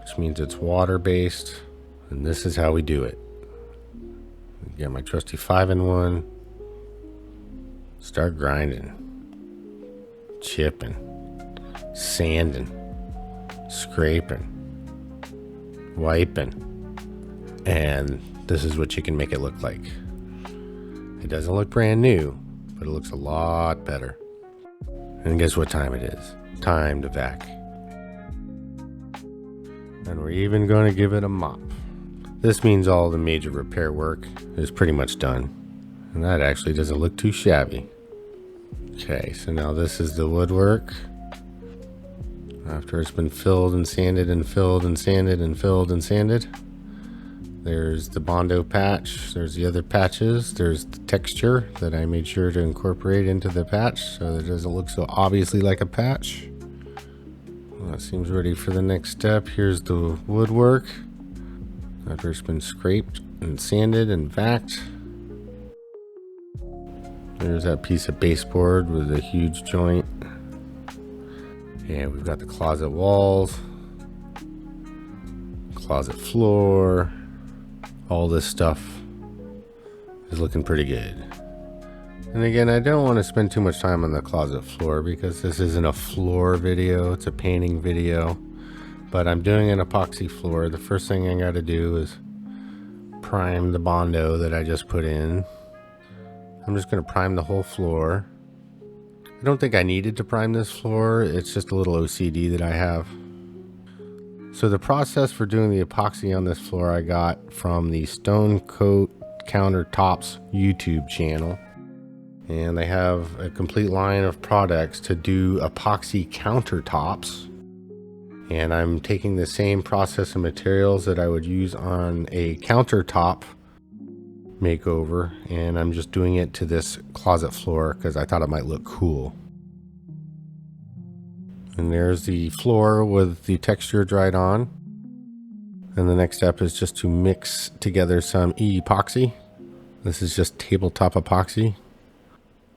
Speaker 1: which means it's water-based. And this is how we do it. Get my trusty 5-in-1. Start grinding, chipping, sanding, scraping, wiping, and this is what you can make it look like. It doesn't look brand new, but it looks a lot better. And guess what time it is? Time to vac. And we're even going to give it a mop. This means all the major repair work is pretty much done. And that actually doesn't look too shabby. Okay, so now this is the woodwork. After it's been filled and sanded and filled and sanded and filled and sanded. There's the Bondo patch. There's the other patches. There's the texture that I made sure to incorporate into the patch so that it doesn't look so obviously like a patch. Well, that seems ready for the next step. Here's the woodwork. After it's been scraped and sanded and vacked. There's that piece of baseboard with a huge joint. And we've got the closet walls, closet floor. All this stuff is looking pretty good. And again, I don't want to spend too much time on the closet floor because this isn't a floor video, it's a painting video. But I'm doing an epoxy floor. The first thing I got to do is prime the Bondo that I just put in. I'm just going to prime the whole floor. I don't think I needed to prime this floor. It's just a little OCD that I have. So the process for doing the epoxy on this floor I got from the Stone Coat Countertops YouTube channel. And they have a complete line of products to do epoxy countertops. And I'm taking the same process and materials that I would use on a countertop makeover, and I'm just doing it to this closet floor because I thought it might look cool. And there's the floor with the texture dried on. And the next step is just to mix together some epoxy. This is just tabletop epoxy.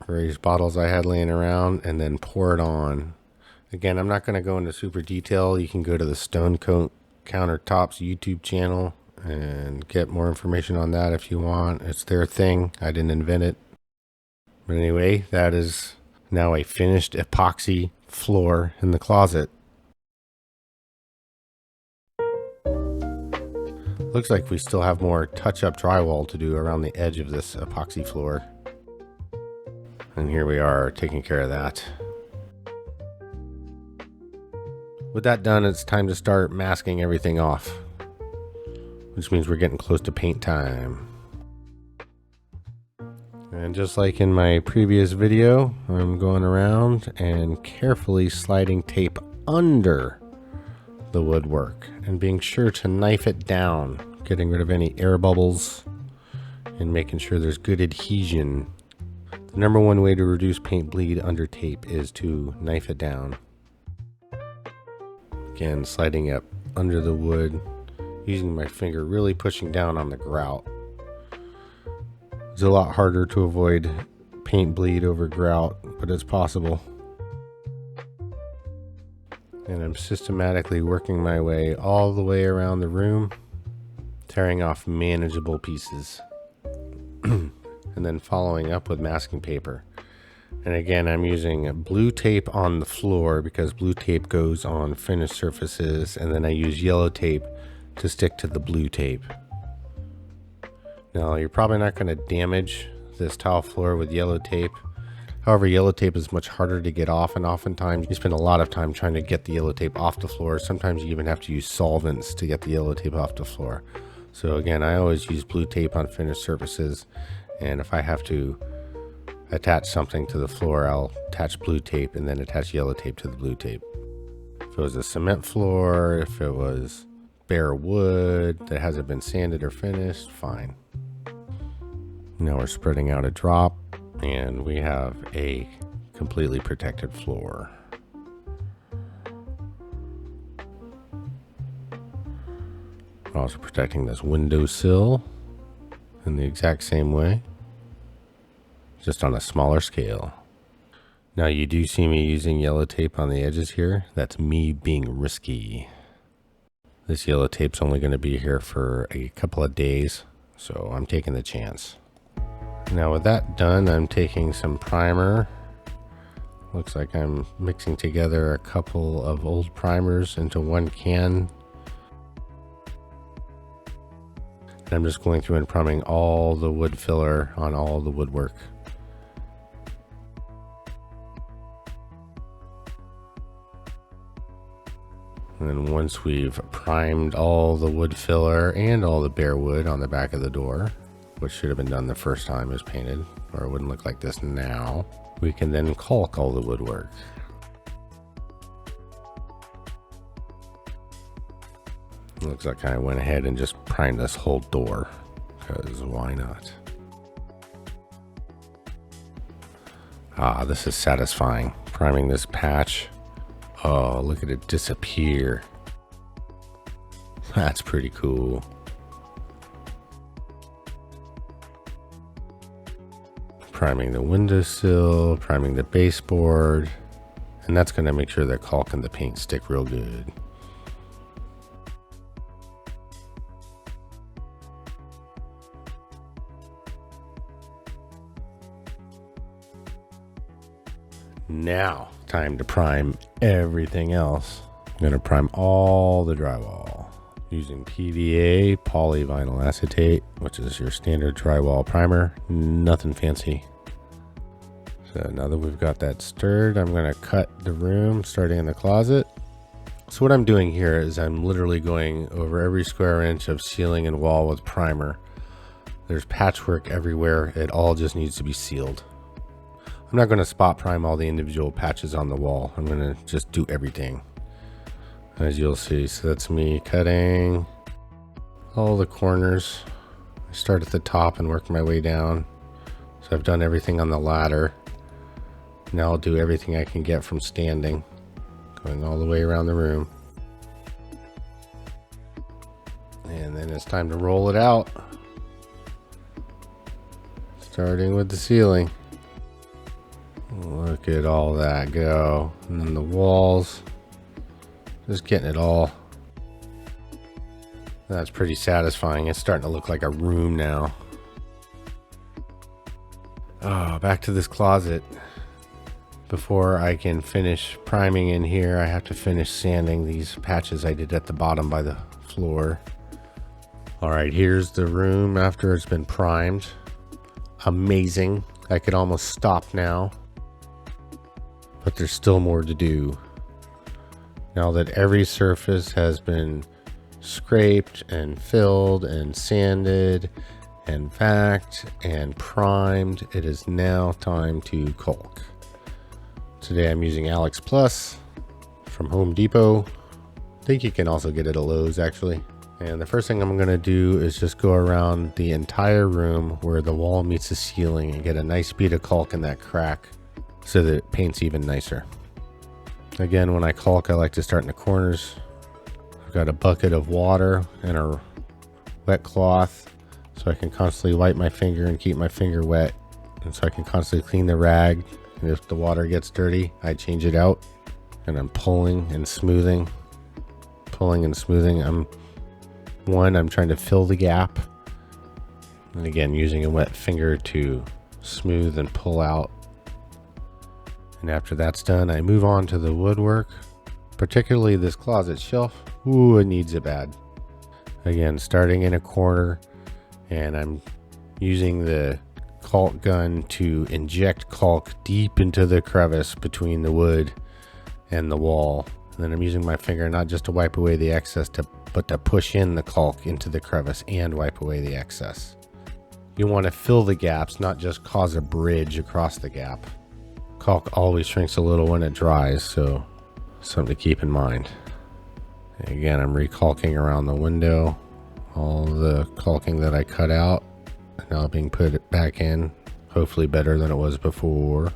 Speaker 1: Various bottles I had laying around, and then pour it on. Again, I'm not going to go into super detail. You can go to the Stone Coat Countertops YouTube channel and get more information on that if you want. It's their thing. I didn't invent it. But anyway, that is now a finished epoxy floor in the closet. Looks like we still have more touch-up drywall to do around the edge of this epoxy floor. And here we are taking care of that. With that done, it's time to start masking everything off, which means we're getting close to paint time. And just like in my previous video, I'm going around and carefully sliding tape under the woodwork and being sure to knife it down, getting rid of any air bubbles and making sure there's good adhesion. The number one way to reduce paint bleed under tape is to knife it down. Again, sliding up under the wood, using my finger, really pushing down on the grout. It's a lot harder to avoid paint bleed over grout, but it's possible. And I'm systematically working my way all the way around the room, tearing off manageable pieces. And then following up with masking paper. And again, I'm using blue tape on the floor because blue tape goes on finished surfaces, and then I use yellow tape to stick to the blue tape. Now, you're probably not going to damage this tile floor with yellow tape. However, yellow tape is much harder to get off, and oftentimes you spend a lot of time trying to get the yellow tape off the floor. Sometimes you even have to use solvents to get the yellow tape off the floor. So again, I always use blue tape on finished surfaces, and if I have to attach something to the floor, I'll attach blue tape and then attach yellow tape to the blue tape. If it was a cement floor, if it was bare wood that hasn't been sanded or finished, fine. Now we're spreading out a drop, and we have a completely protected floor. We're also protecting this windowsill in the exact same way, just on a smaller scale. Now you do see me using yellow tape on the edges here. That's me being risky. This yellow tape's only going to be here for a couple of days, so I'm taking the chance. Now with that done, I'm taking some primer. Looks like I'm mixing together a couple of old primers into one can. And I'm just going through and priming all the wood filler on all the woodwork. And then once we've primed all the wood filler and all the bare wood on the back of the door, which should have been done the first time it was painted, or it wouldn't look like this now, we can then caulk all the woodwork. It looks like I went ahead and just primed this whole door, because why not? Ah, this is satisfying. Priming this patch. Oh, look at it disappear. That's pretty cool. Priming the windowsill, priming the baseboard, and that's going to make sure that caulk and the paint stick real good. Now, time to prime everything else. I'm going to prime all the drywall using PVA polyvinyl acetate, which is your standard drywall primer. Nothing fancy. So now that we've got that stirred, I'm going to cut the room starting in the closet. So what I'm doing here is I'm literally going over every square inch of ceiling and wall with primer. There's patchwork everywhere. It all just needs to be sealed. I'm not going to spot prime all the individual patches on the wall. I'm going to just do everything, as you'll see. So that's me cutting all the corners I start at the top and work my way down. So I've done everything on the ladder. Now I'll do everything I can get from standing, going all the way around the room. And then it's time to roll it out. Starting with the ceiling. Look at all that go. And then the walls. Just getting it all. That's pretty satisfying. It's starting to look like a room now. Oh, back to this closet. Before I can finish priming in here, I have to finish sanding these patches I did at the bottom by the floor. Alright, here's the room after it's been primed. Amazing. I could almost stop now. But there's still more to do. Now that every surface has been scraped and filled and sanded and vacked and primed, it is now time to caulk. Today I'm using Alex Plus from Home Depot. I think you can also get it at Lowe's actually. And the first thing I'm going to do is just go around the entire room where the wall meets the ceiling and get a nice bead of caulk in that crack so that it paints even nicer. Again, when I caulk, I like to start in the corners. I've got a bucket of water and a wet cloth so I can constantly wipe my finger and keep my finger wet, and so I can constantly clean the rag. And if the water gets dirty, I change it out, and I'm pulling and smoothing, I'm trying to fill the gap, and again using a wet finger to smooth and pull out. And after that's done, I move on to the woodwork, particularly this closet shelf. Ooh, it needs it bad. Again, starting in a corner, and I'm using the caulk gun to inject caulk deep into the crevice between the wood and the wall. And then I'm using my finger not just to wipe away the excess, but to push in the caulk into the crevice and wipe away the excess. You want to fill the gaps, not just cause a bridge across the gap. Caulk always shrinks a little when it dries, so something to keep in mind. And again, I'm recalking around the window. All the caulking that I cut out now being put back in, hopefully better than it was before.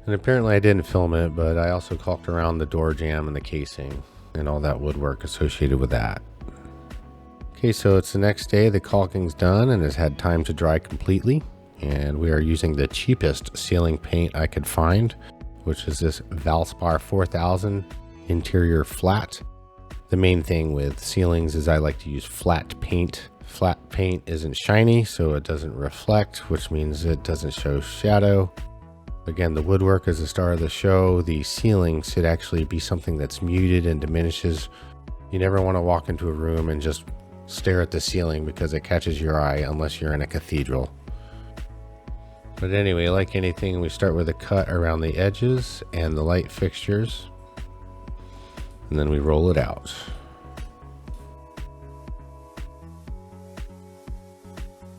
Speaker 1: And apparently I didn't film it, but I also caulked around the door jamb and the casing and all that woodwork associated with that. Okay, so it's the next day. The caulking's done and has had time to dry completely. And we are using the cheapest ceiling paint I could find, which is this Valspar 4000 interior flat. The main thing with ceilings is I like to use flat paint. Flat paint isn't shiny, so it doesn't reflect, which means it doesn't show shadow. Again, the woodwork is the star of the show. The ceiling should actually be something that's muted and diminishes. You never want to walk into a room and just stare at the ceiling because it catches your eye unless you're in a cathedral. But anyway, like anything, we start with a cut around the edges and the light fixtures, and then we roll it out.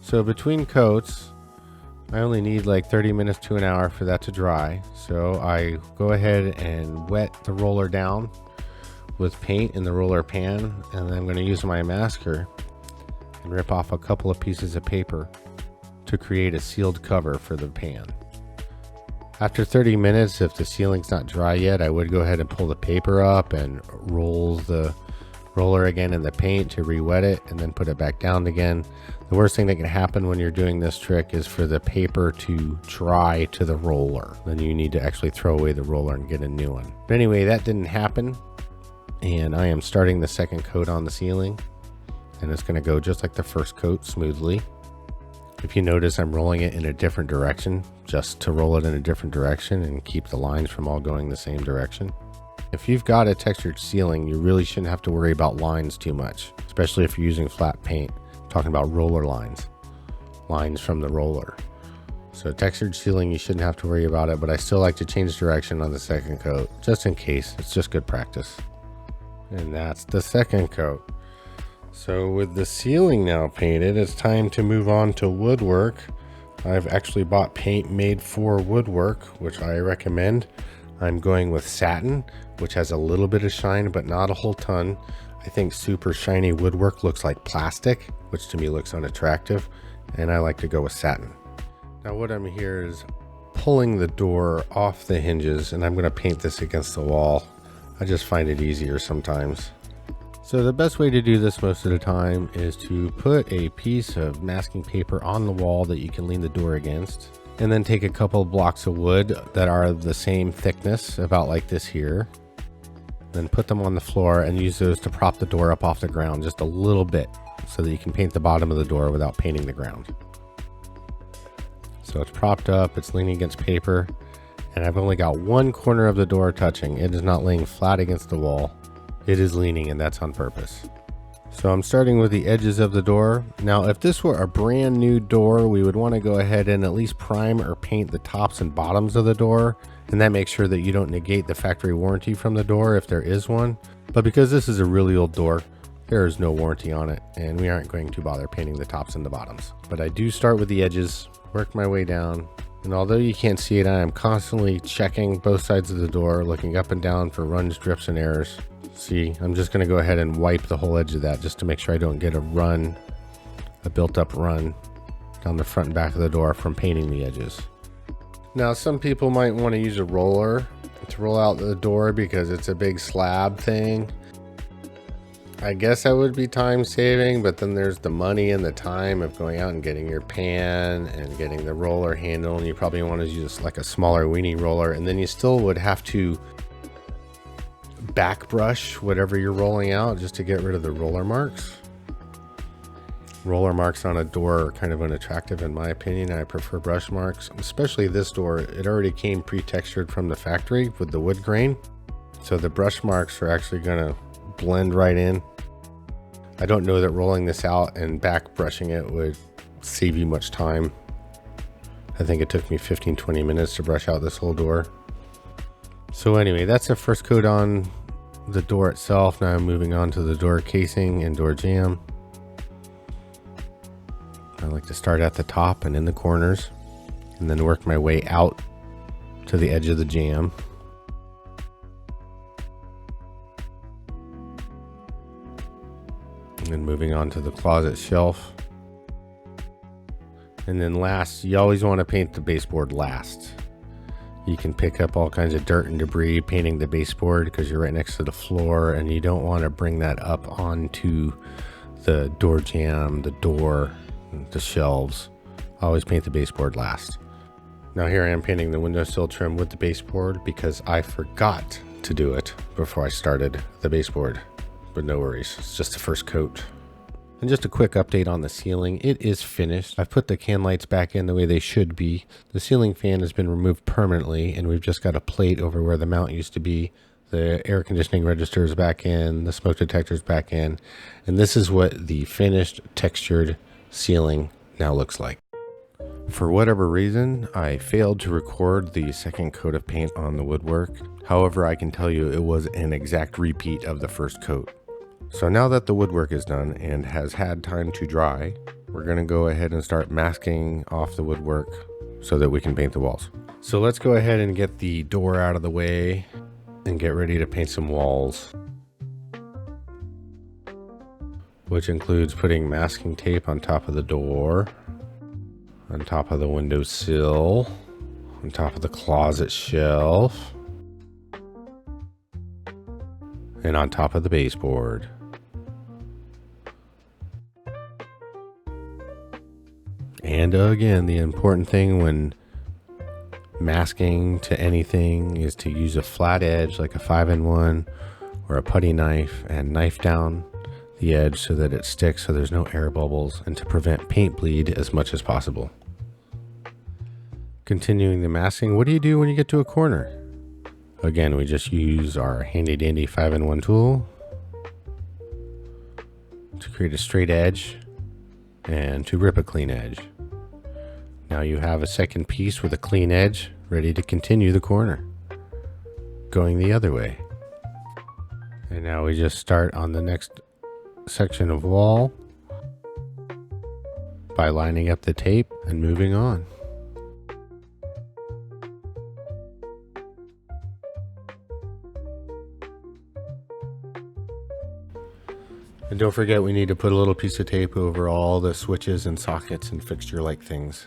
Speaker 1: So between coats, I only need like 30 minutes to an hour for that to dry. So I go ahead and wet the roller down with paint in the roller pan, and then I'm going to use my masker and rip off a couple of pieces of paper to create a sealed cover for the pan. After 30 minutes, if the ceiling's not dry yet, I would go ahead and pull the paper up and roll the roller again in the paint to re-wet it and then put it back down again. The worst thing that can happen when you're doing this trick is for the paper to dry to the roller. Then you need to actually throw away the roller and get a new one. But anyway, that didn't happen, and I am starting the second coat on the ceiling, and it's going to go just like the first coat, smoothly. If you notice, I'm rolling it in a different direction, just to roll it in a different direction and keep the lines from all going the same direction. If you've got a textured ceiling, you really shouldn't have to worry about lines too much, especially if you're using flat paint. I'm talking about roller lines from the roller. So textured ceiling, you shouldn't have to worry about it, but I still like to change direction on the second coat, just in case. It's just good practice. And that's the second coat. So with the ceiling now painted, it's time to move on to woodwork. I've actually bought paint made for woodwork, which I recommend. I'm going with satin, which has a little bit of shine, but not a whole ton. I I think super shiny woodwork looks like plastic, which to me looks unattractive, and I like to go with satin. Now what I'm here is pulling the door off the hinges, and I'm going to paint this against the wall. I just find it easier sometimes. So the best way to do this most of the time is to put a piece of masking paper on the wall that you can lean the door against, and then take a couple of blocks of wood that are the same thickness, about like this here, then put them on the floor and use those to prop the door up off the ground just a little bit so that you can paint the bottom of the door without painting the ground. So it's propped up, it's leaning against paper, and I've only got one corner of the door touching. It is not laying flat against the wall. It is leaning, and that's on purpose. So I'm starting with the edges of the door. Now, if this were a brand new door, we would want to go ahead and at least prime or paint the tops and bottoms of the door, and that makes sure that you don't negate the factory warranty from the door if there is one. But because this is a really old door, there is no warranty on it, and we aren't going to bother painting the tops and the bottoms. But I do start with the edges, work my way down, and although you can't see it, I am constantly checking both sides of the door, looking up and down for runs, drips, and errors. See, I'm just going to go ahead and wipe the whole edge of that just to make sure I don't get a built-up run down the front and back of the door from painting the edges. Now, some people might want to use a roller to roll out the door because it's a big slab thing. I guess that would be time saving, but then there's the money and the time of going out and getting your pan and getting the roller handle, and you probably want to use like a smaller weenie roller, and then you still would have to back brush whatever you're rolling out just to get rid of the roller marks. Roller marks on a door are kind of unattractive in my opinion. I prefer brush marks, especially this door. It already came pre-textured from the factory with the wood grain, so the brush marks are actually going to blend right in. I don't know that rolling this out and back brushing it would save you much time. I think it took me 15-20 minutes to brush out this whole door. So anyway, that's the first coat on the door itself. Now I'm moving on to the door casing and door jamb. I like to start at the top and in the corners, and then work my way out to the edge of the jamb. And then moving on to the closet shelf. And then last, you always want to paint the baseboard last. You can pick up all kinds of dirt and debris painting the baseboard because you're right next to the floor, and you don't want to bring that up onto the door jamb, the door, the shelves. Always paint the baseboard last. Now here I am painting the windowsill trim with the baseboard because I forgot to do it before I started the baseboard. But no worries, it's just the first coat. And just a quick update on the ceiling. It is finished. I've put the can lights back in the way they should be. The ceiling fan has been removed permanently, and we've just got a plate over where the mount used to be. The air conditioning register is back in, the smoke detector is back in, and this is what the finished textured ceiling now looks like. For whatever reason, I failed to record the second coat of paint on the woodwork. However, I can tell you it was an exact repeat of the first coat. So now that the woodwork is done and has had time to dry, we're going to go ahead and start masking off the woodwork so that we can paint the walls. So let's go ahead and get the door out of the way and get ready to paint some walls, which includes putting masking tape on top of the door, on top of the windowsill, on top of the closet shelf, and on top of the baseboard. And again, the important thing when masking to anything is to use a flat edge like a 5-in-1 or a putty knife and knife down the edge so that it sticks, so there's no air bubbles, and to prevent paint bleed as much as possible. Continuing the masking, what do you do when you get to a corner? Again, we just use our handy dandy 5-in-1 tool to create a straight edge and to rip a clean edge. Now you have a second piece with a clean edge ready to continue the corner, going the other way. And now we just start on the next section of wall by lining up the tape and moving on. And don't forget, we need to put a little piece of tape over all the switches and sockets and fixture-like things.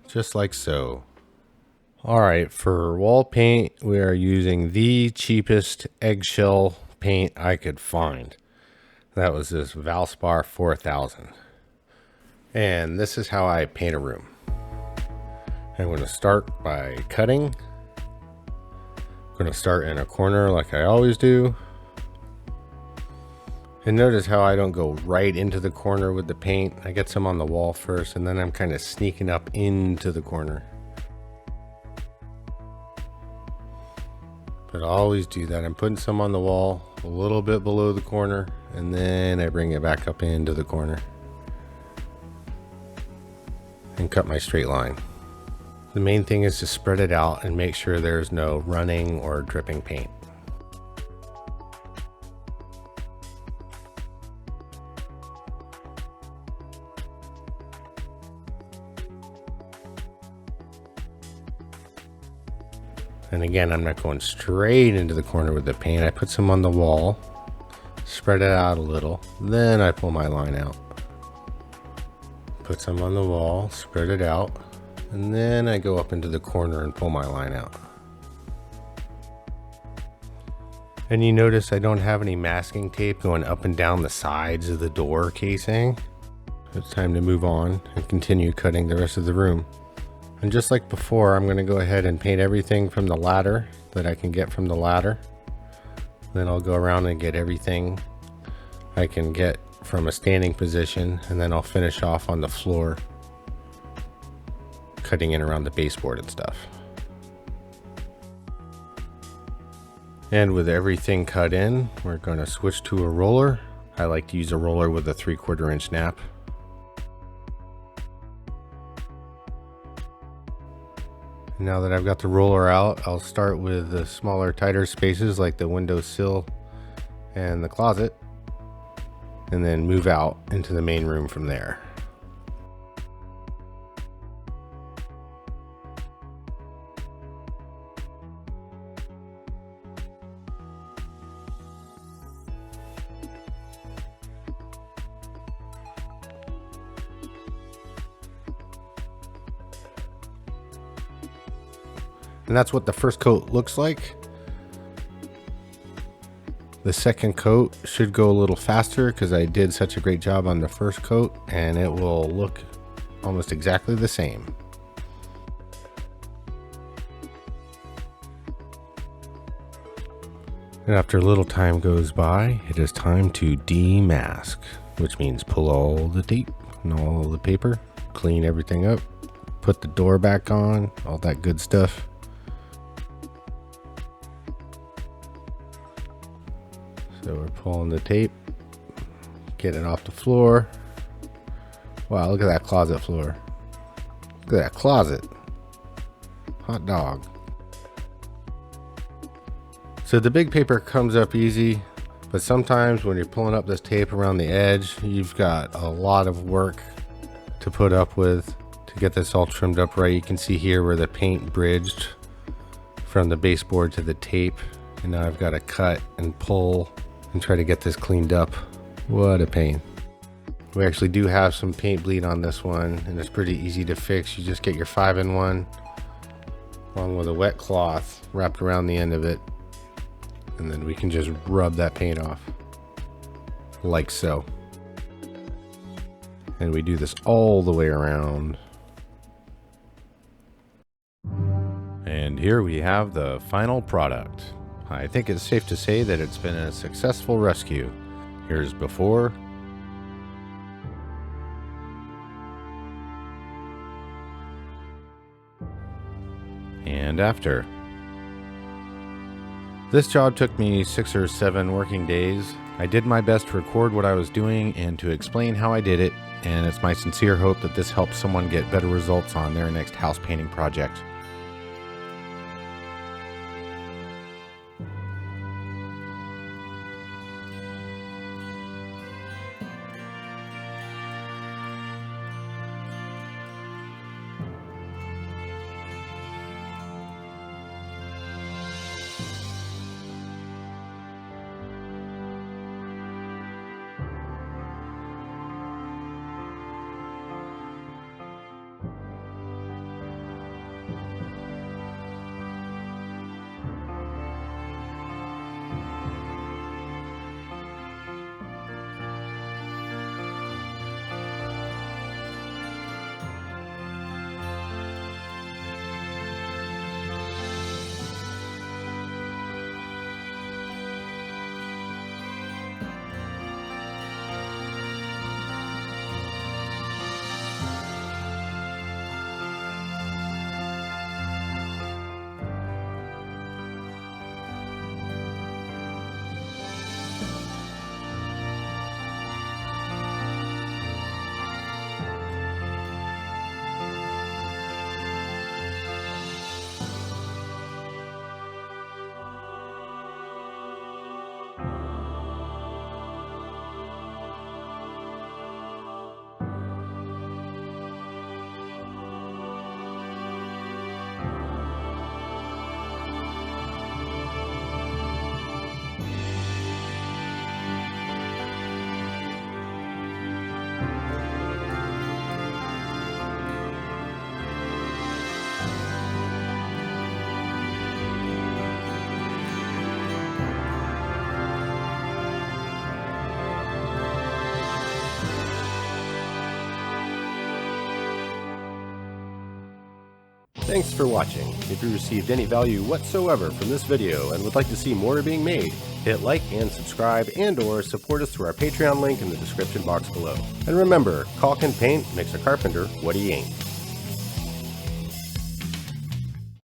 Speaker 1: Just like so. Alright, for wall paint, we are using the cheapest eggshell paint I could find. That was this Valspar 4000. And this is how I paint a room. I'm going to start by cutting. I'm going to start in a corner like I always do. And notice how I don't go right into the corner with the paint. I get some on the wall first, and then I'm kind of sneaking up into the corner. But I always do that. I'm putting some on the wall, a little bit below the corner, and then I bring it back up into the corner. And cut my straight line. The main thing is to spread it out and make sure there's no running or dripping paint. And again, I'm not going straight into the corner with the paint. I put some on the wall, spread it out a little, then I pull my line out. Put some on the wall, spread it out, and then I go up into the corner and pull my line out. And you notice I don't have any masking tape going up and down the sides of the door casing. It's time to move on and continue cutting the rest of the room. And just like before, I'm going to go ahead and paint everything from the ladder that I can get from the ladder. Then I'll go around and get everything I can get from a standing position, and then I'll finish off on the floor, cutting in around the baseboard and stuff. And with everything cut in, we're going to switch to a roller. I like to use a roller with a 3/4 inch nap. Now that I've got the roller out, I'll start with the smaller, tighter spaces like the windowsill and the closet, and then move out into the main room from there. And that's what the first coat looks like. The second coat should go a little faster because I did such a great job on the first coat, and it will look almost exactly the same. And after a little time goes by, it is time to demask, which means pull all the tape and all the paper, clean everything up, put the door back on, all that good stuff. So we're pulling the tape, get it off the floor. Wow, look at that closet floor. Look at that closet. Hot dog. So the big paper comes up easy, but sometimes when you're pulling up this tape around the edge, you've got a lot of work to put up with to get this all trimmed up right. You can see here where the paint bridged from the baseboard to the tape, and now I've got to cut and pull and try to get this cleaned up. What a pain. We actually do have some paint bleed on this one, and it's pretty easy to fix. You just get your 5-in-1 along with a wet cloth wrapped around the end of it, and then we can just rub that paint off like so. And we do this all the way around. And here we have the final product. I think it's safe to say that it's been a successful rescue. Here's before and after. This job took me 6 or 7 working days. I did my best to record what I was doing and to explain how I did it, and it's my sincere hope that this helps someone get better results on their next house painting project. Thanks for watching. If you received any value whatsoever from this video and would like to see more being made, hit like and subscribe and/or support us through our Patreon link in the description box below. And remember, caulk and paint makes a carpenter what he ain't.